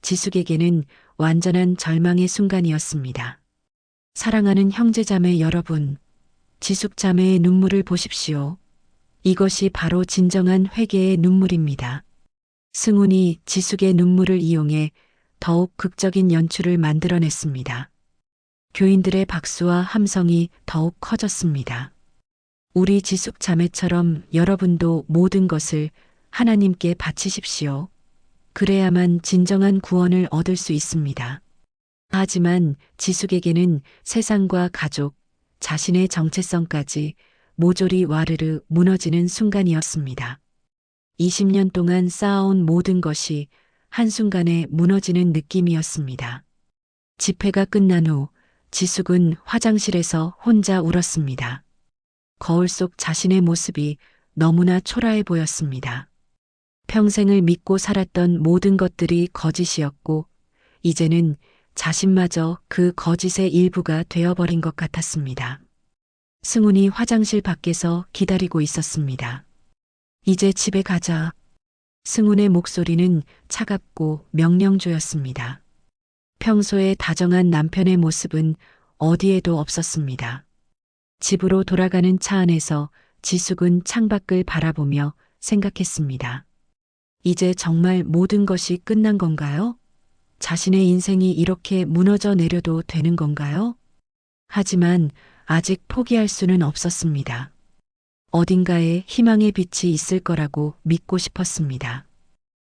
Speaker 1: 지숙에게는 완전한 절망의 순간이었습니다. 사랑하는 형제자매 여러분, 지숙자매의 눈물을 보십시오. 이것이 바로 진정한 회개의 눈물입니다. 승훈이 지숙의 눈물을 이용해 더욱 극적인 연출을 만들어냈습니다. 교인들의 박수와 함성이 더욱 커졌습니다. 우리 지숙 자매처럼 여러분도 모든 것을 하나님께 바치십시오. 그래야만 진정한 구원을 얻을 수 있습니다. 하지만 지숙에게는 세상과 가족, 자신의 정체성까지 모조리 와르르 무너지는 순간이었습니다. 20년 동안 쌓아온 모든 것이 한순간에 무너지는 느낌이었습니다. 집회가 끝난 후 지숙은 화장실에서 혼자 울었습니다. 거울 속 자신의 모습이 너무나 초라해 보였습니다. 평생을 믿고 살았던 모든 것들이 거짓이었고, 이제는 자신마저 그 거짓의 일부가 되어버린 것 같았습니다. 승훈이 화장실 밖에서 기다리고 있었습니다. 이제 집에 가자. 승훈의 목소리는 차갑고 명령조였습니다. 평소에 다정한 남편의 모습은 어디에도 없었습니다. 집으로 돌아가는 차 안에서 지숙은 창밖을 바라보며 생각했습니다. 이제 정말 모든 것이 끝난 건가요? 자신의 인생이 이렇게 무너져 내려도 되는 건가요? 하지만 아직 포기할 수는 없었습니다. 어딘가에 희망의 빛이 있을 거라고 믿고 싶었습니다.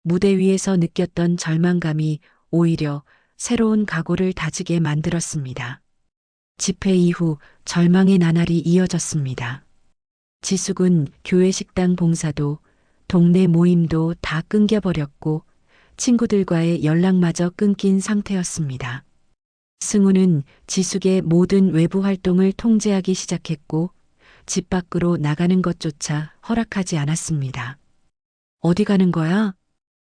Speaker 1: 무대 위에서 느꼈던 절망감이 오히려 새로운 각오를 다지게 만들었습니다. 집회 이후 절망의 나날이 이어졌습니다. 지숙은 교회 식당 봉사도 동네 모임도 다 끊겨버렸고 친구들과의 연락마저 끊긴 상태였습니다. 승우는 지숙의 모든 외부 활동을 통제하기 시작했고 집 밖으로 나가는 것조차 허락하지 않았습니다. 어디 가는 거야?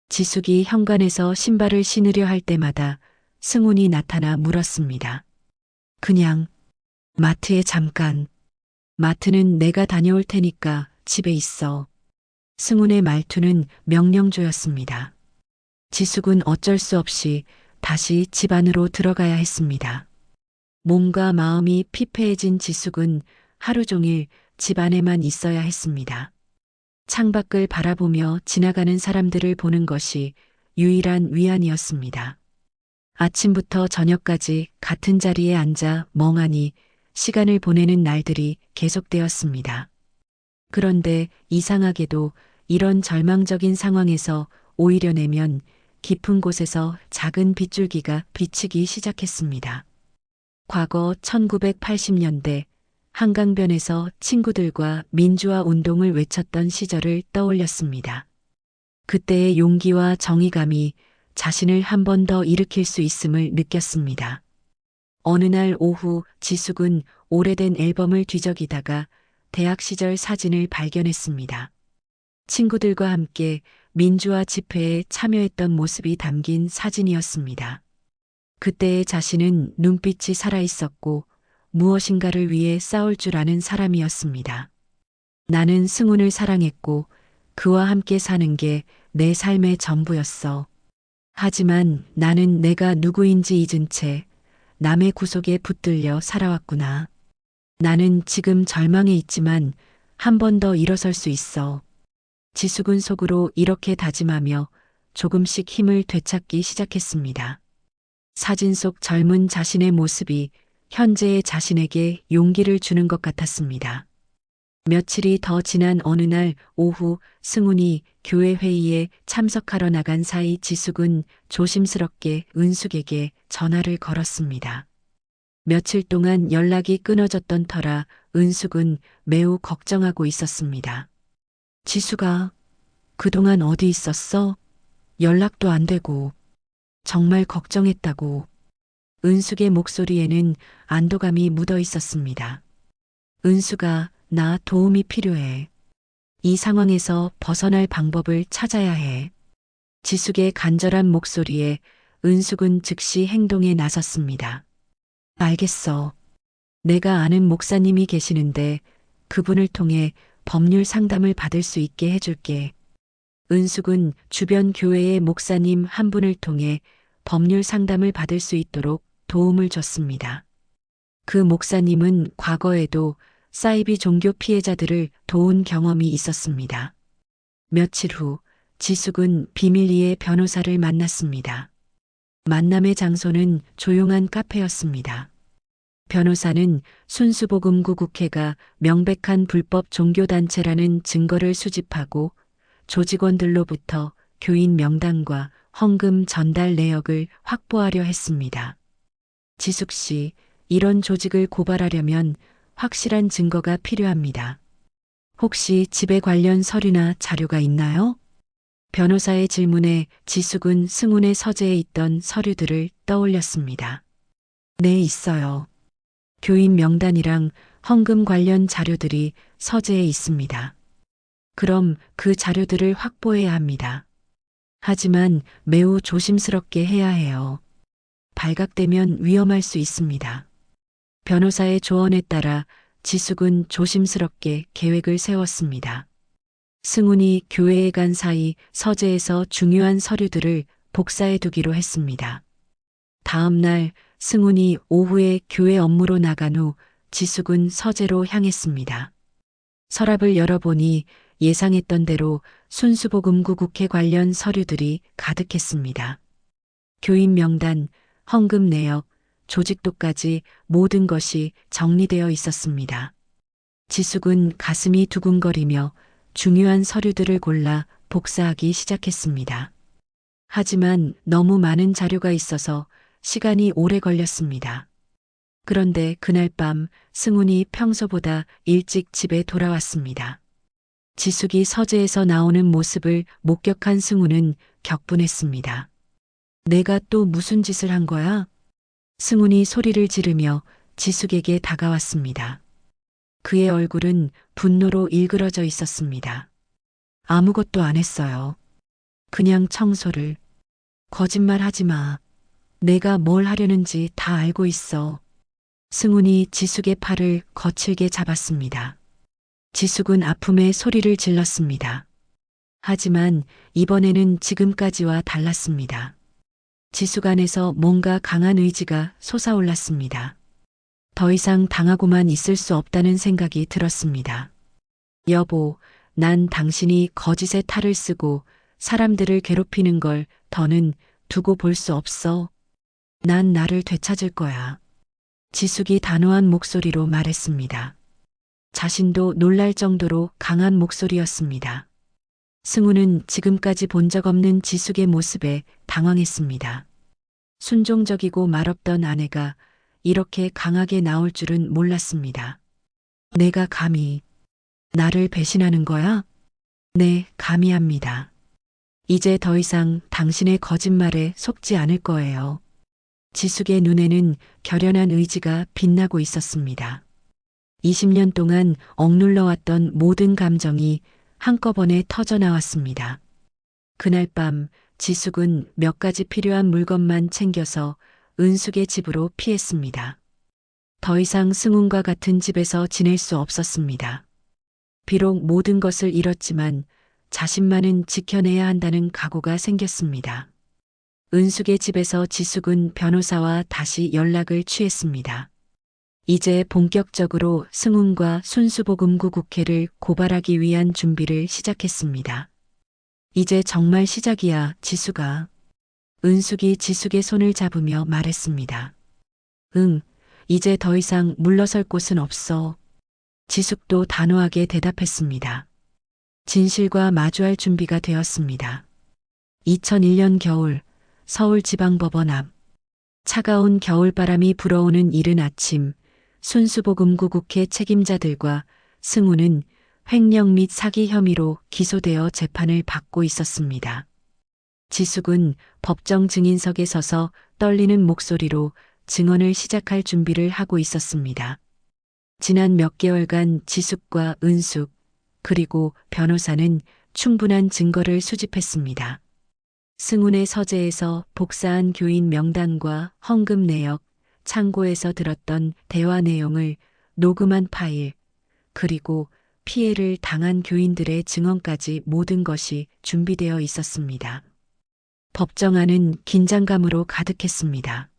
Speaker 1: 지숙이 현관에서 신발을 신으려 할 때마다 승훈이 나타나 물었습니다. 그냥 마트에 잠깐. 마트는 내가 다녀올 테니까 집에 있어. 승훈의 말투는 명령조였습니다. 지숙은 어쩔 수 없이 다시 집 안으로 들어가야 했습니다. 몸과 마음이 피폐해진 지숙은 하루 종일 집 안에만 있어야 했습니다. 창밖을 바라보며 지나가는 사람들을 보는 것이 유일한 위안이었습니다. 아침부터 저녁까지 같은 자리에 앉아 멍하니 시간을 보내는 날들이 계속되었습니다. 그런데 이상하게도 이런 절망적인 상황에서 오히려 내면 깊은 곳에서 작은 빗줄기가 비치기 시작했습니다. 과거 1980년대 한강변에서 친구들과 민주화 운동을 외쳤던 시절을 떠올렸습니다. 그때의 용기와 정의감이 자신을 한 번 더 일으킬 수 있음을 느꼈습니다. 어느 날 오후 지숙은 오래된 앨범을 뒤적이다가 대학 시절 사진을 발견했습니다. 친구들과 함께 민주화 집회에 참여했던 모습이 담긴 사진이었습니다. 그때의 자신은 눈빛이 살아있었고 무엇인가를 위해 싸울 줄 아는 사람이었습니다. 나는 승훈을 사랑했고 그와 함께 사는 게 내 삶의 전부였어. 하지만 나는 내가 누구인지 잊은 채 남의 구속에 붙들려 살아왔구나. 나는 지금 절망에 있지만 한 번 더 일어설 수 있어. 지숙은 속으로 이렇게 다짐하며 조금씩 힘을 되찾기 시작했습니다. 사진 속 젊은 자신의 모습이 현재의 자신에게 용기를 주는 것 같았습니다. 며칠이 더 지난 어느 날 오후 승훈이 교회 회의에 참석하러 나간 사이 지숙은 조심스럽게 은숙에게 전화를 걸었습니다. 며칠 동안 연락이 끊어졌던 터라 은숙은 매우 걱정하고 있었습니다. 지숙아, 그동안 어디 있었어? 연락도 안 되고. 정말 걱정했다고. 은숙의 목소리에는 안도감이 묻어 있었습니다. 은숙아, 나 도움이 필요해. 이 상황에서 벗어날 방법을 찾아야 해. 지숙의 간절한 목소리에 은숙은 즉시 행동에 나섰습니다. 알겠어. 내가 아는 목사님이 계시는데 그분을 통해 법률 상담을 받을 수 있게 해줄게. 은숙은 주변 교회의 목사님 한 분을 통해 법률 상담을 받을 수 있도록 도움을 줬습니다. 그 목사님은 과거에도 사이비 종교 피해자들을 도운 경험이 있었습니다. 며칠 후 지숙은 비밀리에 변호사를 만났습니다. 만남의 장소는 조용한 카페였습니다. 변호사는 순수복음구 국회가 명백한 불법 종교단체라는 증거를 수집하고 조직원들로부터 교인 명단과 헌금 전달 내역을 확보하려 했습니다. 지숙 씨, 이런 조직을 고발하려면 확실한 증거가 필요합니다. 혹시 집에 관련 서류나 자료가 있나요? 변호사의 질문에 지숙은 승훈의 서재에 있던 서류들을 떠올렸습니다. 네, 있어요. 교인 명단이랑 헌금 관련 자료들이 서재에 있습니다. 그럼 그 자료들을 확보해야 합니다. 하지만 매우 조심스럽게 해야 해요. 발각되면 위험할 수 있습니다. 변호사의 조언에 따라 지숙은 조심스럽게 계획을 세웠습니다. 승훈이 교회에 간 사이 서재에서 중요한 서류들을 복사해 두기로 했습니다. 다음 날 승훈이 오후에 교회 업무로 나간 후 지숙은 서재로 향했습니다. 서랍을 열어보니 예상했던 대로 순수복음구 국회 관련 서류들이 가득했습니다. 교인 명단, 헌금 내역, 조직도까지 모든 것이 정리되어 있었습니다. 지숙은 가슴이 두근거리며 중요한 서류들을 골라 복사하기 시작했습니다. 하지만 너무 많은 자료가 있어서 시간이 오래 걸렸습니다. 그런데 그날 밤 승훈이 평소보다 일찍 집에 돌아왔습니다. 지숙이 서재에서 나오는 모습을 목격한 승훈은 격분했습니다. 내가 또 무슨 짓을 한 거야? 승훈이 소리를 지르며 지숙에게 다가왔습니다. 그의 얼굴은 분노로 일그러져 있었습니다. 아무것도 안 했어요. 그냥 청소를. 거짓말 하지 마. 내가 뭘 하려는지 다 알고 있어. 승훈이 지숙의 팔을 거칠게 잡았습니다. 지숙은 아픔에 소리를 질렀습니다. 하지만 이번에는 지금까지와 달랐습니다. 지숙 안에서 뭔가 강한 의지가 솟아올랐습니다. 더 이상 당하고만 있을 수 없다는 생각이 들었습니다. 여보, 난 당신이 거짓의 탈을 쓰고 사람들을 괴롭히는 걸 더는 두고 볼 수 없어. 난 나를 되찾을 거야. 지숙이 단호한 목소리로 말했습니다. 자신도 놀랄 정도로 강한 목소리였습니다. 승우는 지금까지 본 적 없는 지숙의 모습에 당황했습니다. 순종적이고 말없던 아내가 이렇게 강하게 나올 줄은 몰랐습니다. 내가 감히 나를 배신하는 거야? 네, 감히 합니다. 이제 더 이상 당신의 거짓말에 속지 않을 거예요. 지숙의 눈에는 결연한 의지가 빛나고 있었습니다. 20년 동안 억눌러왔던 모든 감정이 한꺼번에 터져나왔습니다. 그날 밤 지숙은 몇 가지 필요한 물건만 챙겨서 은숙의 집으로 피했습니다. 더 이상 승훈과 같은 집에서 지낼 수 없었습니다. 비록 모든 것을 잃었지만 자신만은 지켜내야 한다는 각오가 생겼습니다. 은숙의 집에서 지숙은 변호사와 다시 연락을 취했습니다. 이제 본격적으로 승훈과 순수복음구 국회를 고발하기 위한 준비를 시작했습니다. 이제 정말 시작이야, 지숙아. 은숙이 지숙의 손을 잡으며 말했습니다. 응, 이제 더 이상 물러설 곳은 없어. 지숙도 단호하게 대답했습니다. 진실과 마주할 준비가 되었습니다. 2001년 겨울, 서울지방법원 앞. 차가운 겨울바람이 불어오는 이른 아침, 순수복음구 국회 책임자들과 승훈은 횡령 및 사기 혐의로 기소되어 재판을 받고 있었습니다. 지숙은 법정 증인석에 서서 떨리는 목소리로 증언을 시작할 준비를 하고 있었습니다. 지난 몇 개월간 지숙과 은숙, 그리고 변호사는 충분한 증거를 수집했습니다. 승훈의 서재에서 복사한 교인 명단과 헌금 내역, 창고에서 들었던 대화 내용을 녹음한 파일, 그리고 피해를 당한 교인들의 증언까지 모든 것이 준비되어 있었습니다. 법정안은 긴장감으로 가득했습니다.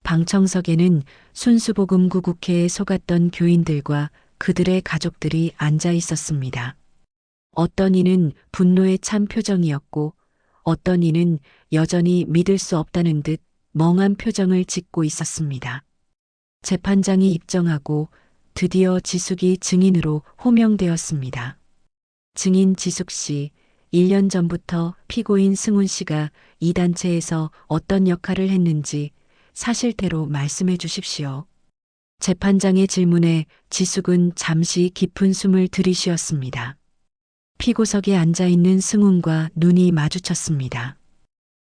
Speaker 1: 방청석에는 순수복음구 국회에 속았던 교인들과 그들의 가족들이 앉아 있었습니다. 어떤 이는 분노에 찬 표정이었고 어떤 이는 여전히 믿을 수 없다는 듯 멍한 표정을 짓고 있었습니다. 재판장이 입정하고 드디어 지숙이 증인으로 호명되었습니다. 증인 지숙 씨, 1년 전부터 피고인 승훈 씨가 이 단체에서 어떤 역할을 했는지 사실대로 말씀해 주십시오. 재판장의 질문에 지숙은 잠시 깊은 숨을 들이쉬었습니다. 피고석에 앉아 있는 승훈과 눈이 마주쳤습니다.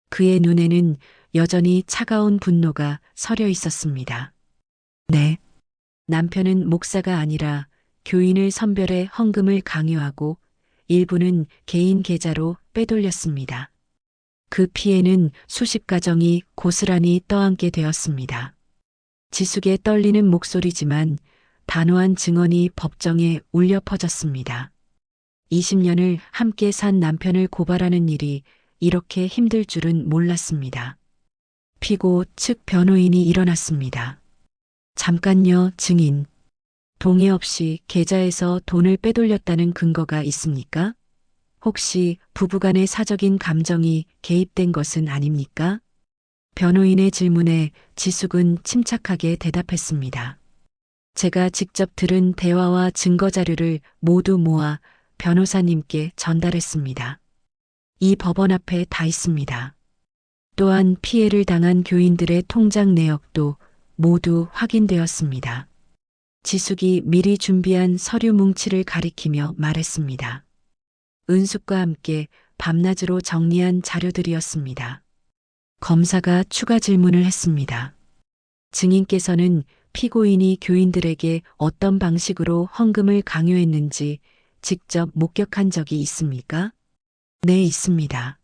Speaker 1: 그의 눈에는 여전히 차가운 분노가 서려 있었습니다. 네. 남편은 목사가 아니라 교인을 선별해 헌금을 강요하고 일부는 개인 계좌로 빼돌렸습니다. 그 피해는 수십 가정이 고스란히 떠안게 되었습니다. 지숙의 떨리는 목소리지만 단호한 증언이 법정에 울려 퍼졌습니다. 20년을 함께 산 남편을 고발하는 일이 이렇게 힘들 줄은 몰랐습니다. 피고 측 변호인이 일어났습니다. 잠깐요, 증인. 동의 없이 계좌에서 돈을 빼돌렸다는 근거가 있습니까? 혹시 부부간의 사적인 감정이 개입된 것은 아닙니까? 변호인의 질문에 지숙은 침착하게 대답했습니다. 제가 직접 들은 대화와 증거 자료를 모두 모아 변호사님께 전달했습니다. 이 법원 앞에 다 있습니다. 또한 피해를 당한 교인들의 통장 내역도 모두 확인되었습니다. 지숙이 미리 준비한 서류 뭉치를 가리키며 말했습니다. 은숙과 함께 밤낮으로 정리한 자료들이었습니다. 검사가 추가 질문을 했습니다. 증인께서는 피고인이 교인들에게 어떤 방식으로 헌금을 강요했는지 직접 목격한 적이 있습니까? 네, 있습니다.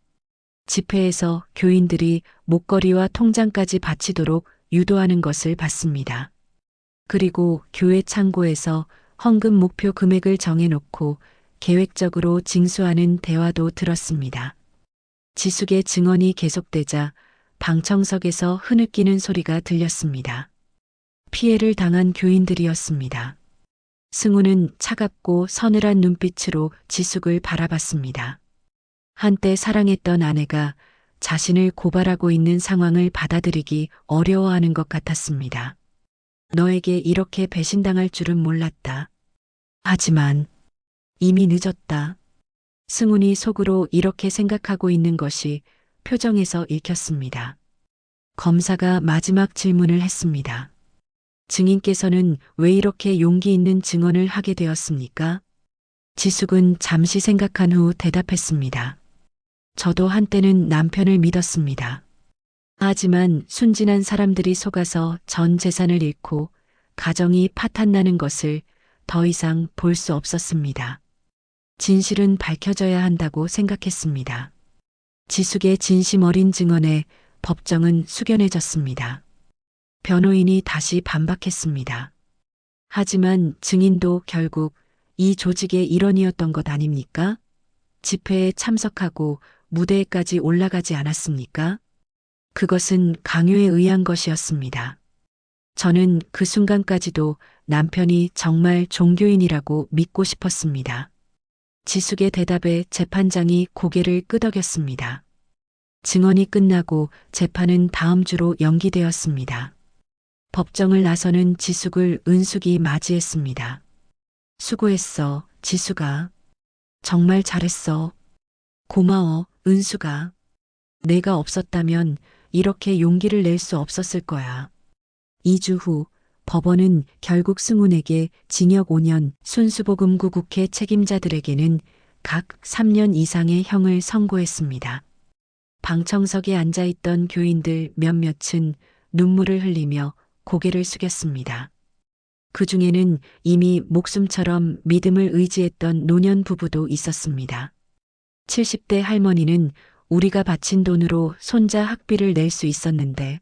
Speaker 1: 집회에서 교인들이 목걸이와 통장까지 바치도록 유도하는 것을 봤습니다. 그리고 교회 창고에서 헌금 목표 금액을 정해놓고 계획적으로 징수하는 대화도 들었습니다. 지숙의 증언이 계속되자 방청석에서 흐느끼는 소리가 들렸습니다. 피해를 당한 교인들이었습니다. 승우는 차갑고 서늘한 눈빛으로 지숙을 바라봤습니다. 한때 사랑했던 아내가 자신을 고발하고 있는 상황을 받아들이기 어려워하는 것 같았습니다. 너에게 이렇게 배신당할 줄은 몰랐다. 하지만 이미 늦었다. 승훈이 속으로 이렇게 생각하고 있는 것이 표정에서 읽혔습니다. 검사가 마지막 질문을 했습니다. 증인께서는 왜 이렇게 용기 있는 증언을 하게 되었습니까? 지숙은 잠시 생각한 후 대답했습니다. 저도 한때는 남편을 믿었습니다. 하지만 순진한 사람들이 속아서 전 재산을 잃고 가정이 파탄나는 것을 더 이상 볼 수 없었습니다. 진실은 밝혀져야 한다고 생각했습니다. 지숙의 진심 어린 증언에 법정은 숙연해졌습니다. 변호인이 다시 반박했습니다. 하지만 증인도 결국 이 조직의 일원이었던 것 아닙니까? 집회에 참석하고 무대에까지 올라가지 않았습니까? 그것은 강요에 의한 것이었습니다. 저는 그 순간까지도 남편이 정말 종교인이라고 믿고 싶었습니다. 지숙의 대답에 재판장이 고개를 끄덕였습니다. 증언이 끝나고 재판은 다음 주로 연기되었습니다. 법정을 나서는 지숙을 은숙이 맞이했습니다. 수고했어, 지숙아. 정말 잘했어. 고마워, 은숙아. 내가 없었다면 이렇게 용기를 낼 수 없었을 거야. 2주 후 법원은 결국 승훈에게 징역 5년, 순수복음구 국회 책임자들에게는 각 3년 이상의 형을 선고했습니다. 방청석에 앉아있던 교인들 몇몇은 눈물을 흘리며 고개를 숙였습니다. 그 중에는 이미 목숨처럼 믿음을 의지했던 노년 부부도 있었습니다. 70대 할머니는 우리가 바친 돈으로 손자 학비를 낼 수 있었는데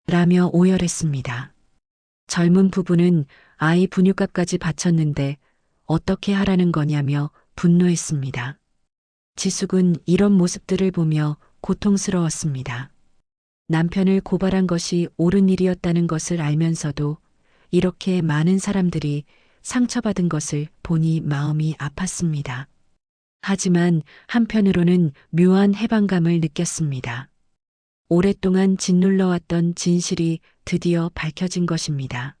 Speaker 1: 라며 오열했습니다. 젊은 부부는 아이 분유값까지 바쳤는데 어떻게 하라는 거냐며 분노했습니다. 지숙은 이런 모습들을 보며 고통스러웠습니다. 남편을 고발한 것이 옳은 일이었다는 것을 알면서도 이렇게 많은 사람들이 상처받은 것을 보니 마음이 아팠습니다. 하지만 한편으로는 묘한 해방감을 느꼈습니다. 오랫동안 짓눌러왔던 진실이 드디어 밝혀진 것입니다.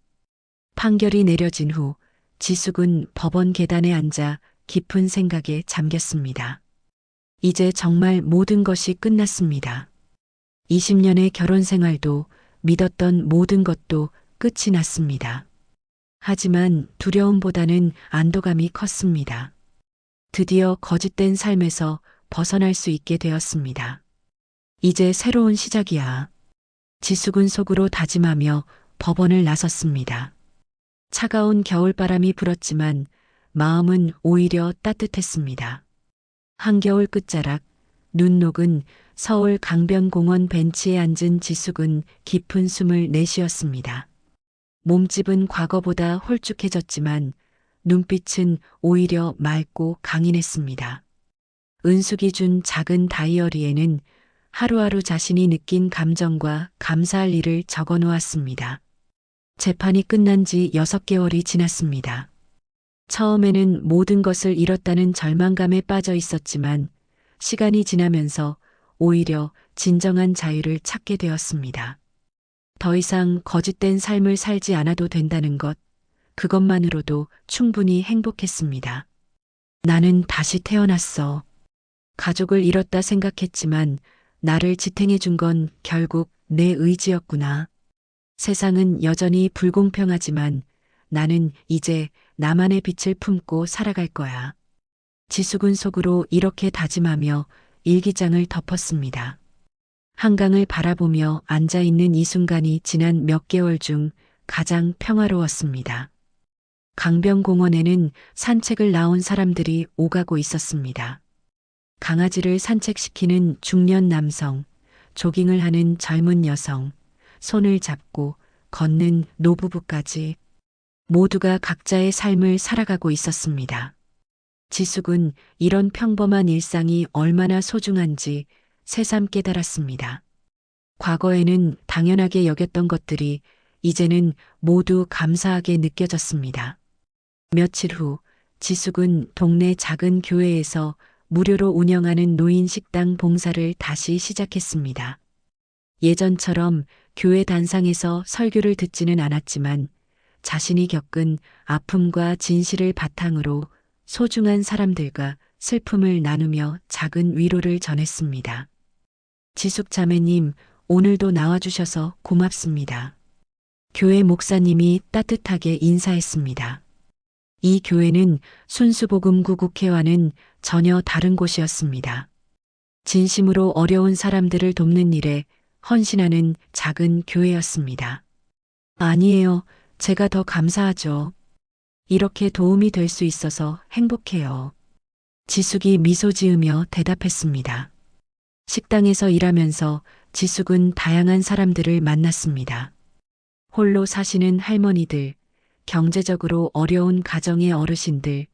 Speaker 1: 판결이 내려진 후 지숙은 법원 계단에 앉아 깊은 생각에 잠겼습니다. 이제 정말 모든 것이 끝났습니다. 20년의 결혼 생활도 믿었던 모든 것도 끝이 났습니다. 하지만 두려움보다는 안도감이 컸습니다. 드디어 거짓된 삶에서 벗어날 수 있게 되었습니다. 이제 새로운 시작이야. 지숙은 속으로 다짐하며 법원을 나섰습니다. 차가운 겨울바람이 불었지만 마음은 오히려 따뜻했습니다. 한겨울 끝자락, 눈 녹은 서울 강변공원 벤치에 앉은 지숙은 깊은 숨을 내쉬었습니다. 몸집은 과거보다 홀쭉해졌지만 눈빛은 오히려 맑고 강인했습니다. 은숙이 준 작은 다이어리에는 하루하루 자신이 느낀 감정과 감사할 일을 적어 놓았습니다. 재판이 끝난 지 6개월이 지났습니다. 처음에는 모든 것을 잃었다는 절망감에 빠져 있었지만 시간이 지나면서 오히려 진정한 자유를 찾게 되었습니다. 더 이상 거짓된 삶을 살지 않아도 된다는 것, 그것만으로도 충분히 행복했습니다. 나는 다시 태어났어. 가족을 잃었다 생각했지만 나를 지탱해 준 건 결국 내 의지였구나. 세상은 여전히 불공평하지만 나는 이제 나만의 빛을 품고 살아갈 거야. 지숙은 속으로 이렇게 다짐하며 일기장을 덮었습니다. 한강을 바라보며 앉아있는 이 순간이 지난 몇 개월 중 가장 평화로웠습니다. 강변공원에는 산책을 나온 사람들이 오가고 있었습니다. 강아지를 산책시키는 중년 남성, 조깅을 하는 젊은 여성, 손을 잡고 걷는 노부부까지 모두가 각자의 삶을 살아가고 있었습니다. 지숙은 이런 평범한 일상이 얼마나 소중한지 새삼 깨달았습니다. 과거에는 당연하게 여겼던 것들이 이제는 모두 감사하게 느껴졌습니다. 며칠 후 지숙은 동네 작은 교회에서 무료로 운영하는 노인 식당 봉사를 다시 시작했습니다. 예전처럼 교회 단상에서 설교를 듣지는 않았지만 자신이 겪은 아픔과 진실을 바탕으로 소중한 사람들과 슬픔을 나누며 작은 위로를 전했습니다. 지숙 자매님, 오늘도 나와주셔서 고맙습니다. 교회 목사님이 따뜻하게 인사했습니다. 이 교회는 순수복음구 국회와는 전혀 다른 곳이었습니다. 진심으로 어려운 사람들을 돕는 일에 헌신하는 작은 교회였습니다. 아니에요. 제가 더 감사하죠. 이렇게 도움이 될 수 있어서 행복해요. 지숙이 미소 지으며 대답했습니다. 식당에서 일하면서 지숙은 다양한 사람들을 만났습니다. 홀로 사시는 할머니들, 경제적으로 어려운 가정의 어르신들,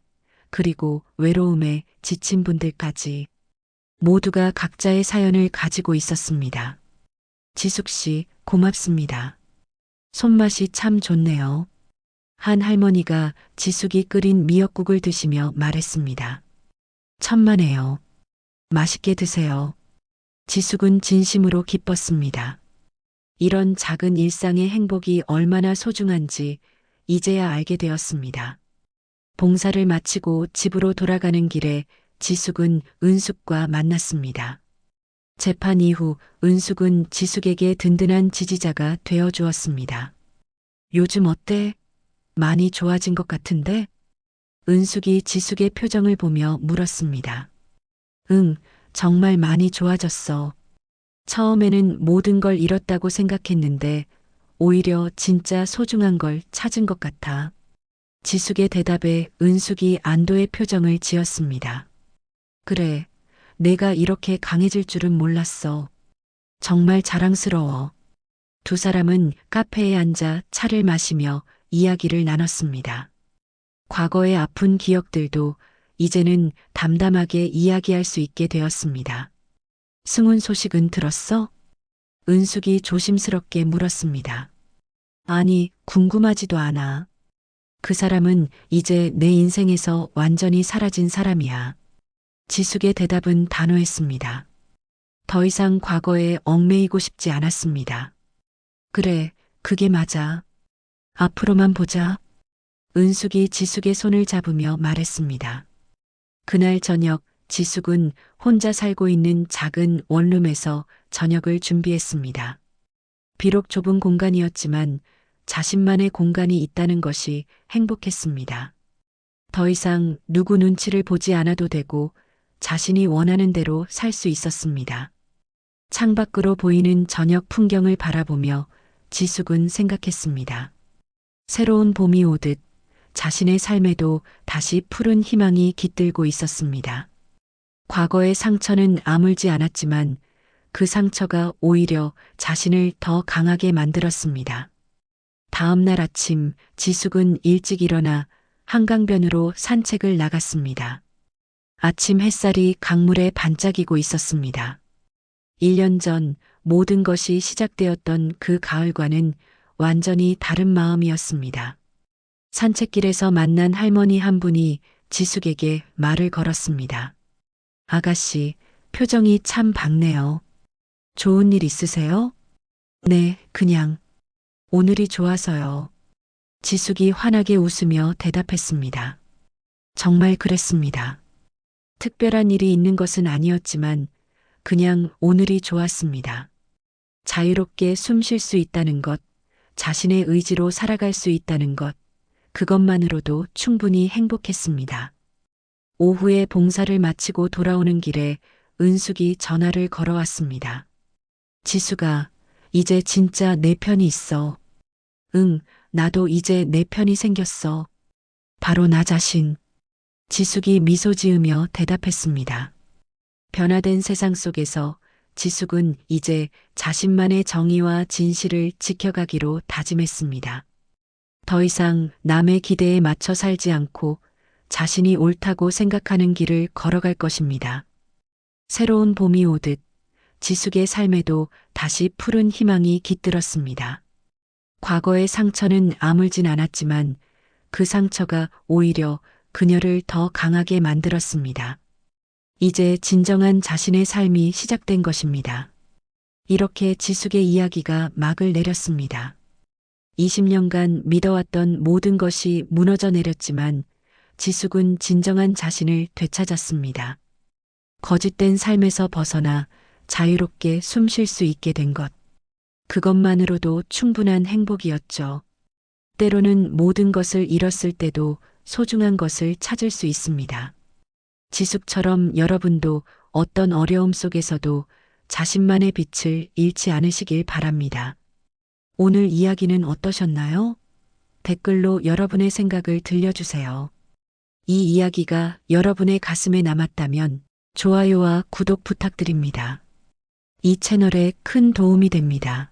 Speaker 1: 그리고 외로움에 지친 분들까지 모두가 각자의 사연을 가지고 있었습니다. 지숙 씨, 고맙습니다. 손맛이 참 좋네요. 한 할머니가 지숙이 끓인 미역국을 드시며 말했습니다. 천만에요. 맛있게 드세요. 지숙은 진심으로 기뻤습니다. 이런 작은 일상의 행복이 얼마나 소중한지 이제야 알게 되었습니다. 봉사를 마치고 집으로 돌아가는 길에 지숙은 은숙과 만났습니다. 재판 이후 은숙은 지숙에게 든든한 지지자가 되어 주었습니다. 요즘 어때? 많이 좋아진 것 같은데? 은숙이 지숙의 표정을 보며 물었습니다. 응, 정말 많이 좋아졌어. 처음에는 모든 걸 잃었다고 생각했는데 오히려 진짜 소중한 걸 찾은 것 같아. 지숙의 대답에 은숙이 안도의 표정을 지었습니다. 그래, 내가 이렇게 강해질 줄은 몰랐어. 정말 자랑스러워. 두 사람은 카페에 앉아 차를 마시며 이야기를 나눴습니다. 과거의 아픈 기억들도 이제는 담담하게 이야기할 수 있게 되었습니다. 승훈 소식은 들었어? 은숙이 조심스럽게 물었습니다. 아니, 궁금하지도 않아. 그 사람은 이제 내 인생에서 완전히 사라진 사람이야. 지숙의 대답은 단호했습니다. 더 이상 과거에 얽매이고 싶지 않았습니다. 그래, 그게 맞아. 앞으로만 보자. 은숙이 지숙의 손을 잡으며 말했습니다. 그날 저녁 지숙은 혼자 살고 있는 작은 원룸에서 저녁을 준비했습니다. 비록 좁은 공간이었지만 자신만의 공간이 있다는 것이 행복했습니다. 더 이상 누구 눈치를 보지 않아도 되고 자신이 원하는 대로 살 수 있었습니다. 창밖으로 보이는 저녁 풍경을 바라보며 지숙은 생각했습니다. 새로운 봄이 오듯 자신의 삶에도 다시 푸른 희망이 깃들고 있었습니다. 과거의 상처는 아물지 않았지만 그 상처가 오히려 자신을 더 강하게 만들었습니다. 다음 날 아침 지숙은 일찍 일어나 한강변으로 산책을 나갔습니다. 아침 햇살이 강물에 반짝이고 있었습니다. 1년 전 모든 것이 시작되었던 그 가을과는 완전히 다른 마음이었습니다. 산책길에서 만난 할머니 한 분이 지숙에게 말을 걸었습니다. 아가씨, 표정이 참 밝네요. 좋은 일 있으세요? 네, 그냥 오늘이 좋아서요. 지숙이 환하게 웃으며 대답했습니다. 정말 그랬습니다. 특별한 일이 있는 것은 아니었지만 그냥 오늘이 좋았습니다. 자유롭게 숨 쉴 수 있다는 것, 자신의 의지로 살아갈 수 있다는 것, 그것만으로도 충분히 행복했습니다. 오후에 봉사를 마치고 돌아오는 길에 은숙이 전화를 걸어왔습니다. 지숙아, 이제 진짜 내 편이 있어. 응, 나도 이제 내 편이 생겼어. 바로 나 자신. 지숙이 미소 지으며 대답했습니다. 변화된 세상 속에서 지숙은 이제 자신만의 정의와 진실을 지켜가기로 다짐했습니다. 더 이상 남의 기대에 맞춰 살지 않고 자신이 옳다고 생각하는 길을 걸어갈 것입니다. 새로운 봄이 오듯 지숙의 삶에도 다시 푸른 희망이 깃들었습니다. 과거의 상처는 아물진 않았지만 그 상처가 오히려 그녀를 더 강하게 만들었습니다. 이제 진정한 자신의 삶이 시작된 것입니다. 이렇게 지숙의 이야기가 막을 내렸습니다. 20년간 믿어왔던 모든 것이 무너져 내렸지만 지숙은 진정한 자신을 되찾았습니다. 거짓된 삶에서 벗어나 자유롭게 숨 쉴 수 있게 된 것. 그것만으로도 충분한 행복이었죠. 때로는 모든 것을 잃었을 때도 소중한 것을 찾을 수 있습니다. 지숙처럼 여러분도 어떤 어려움 속에서도 자신만의 빛을 잃지 않으시길 바랍니다. 오늘 이야기는 어떠셨나요? 댓글로 여러분의 생각을 들려주세요. 이 이야기가 여러분의 가슴에 남았다면 좋아요와 구독 부탁드립니다. 이 채널에 큰 도움이 됩니다.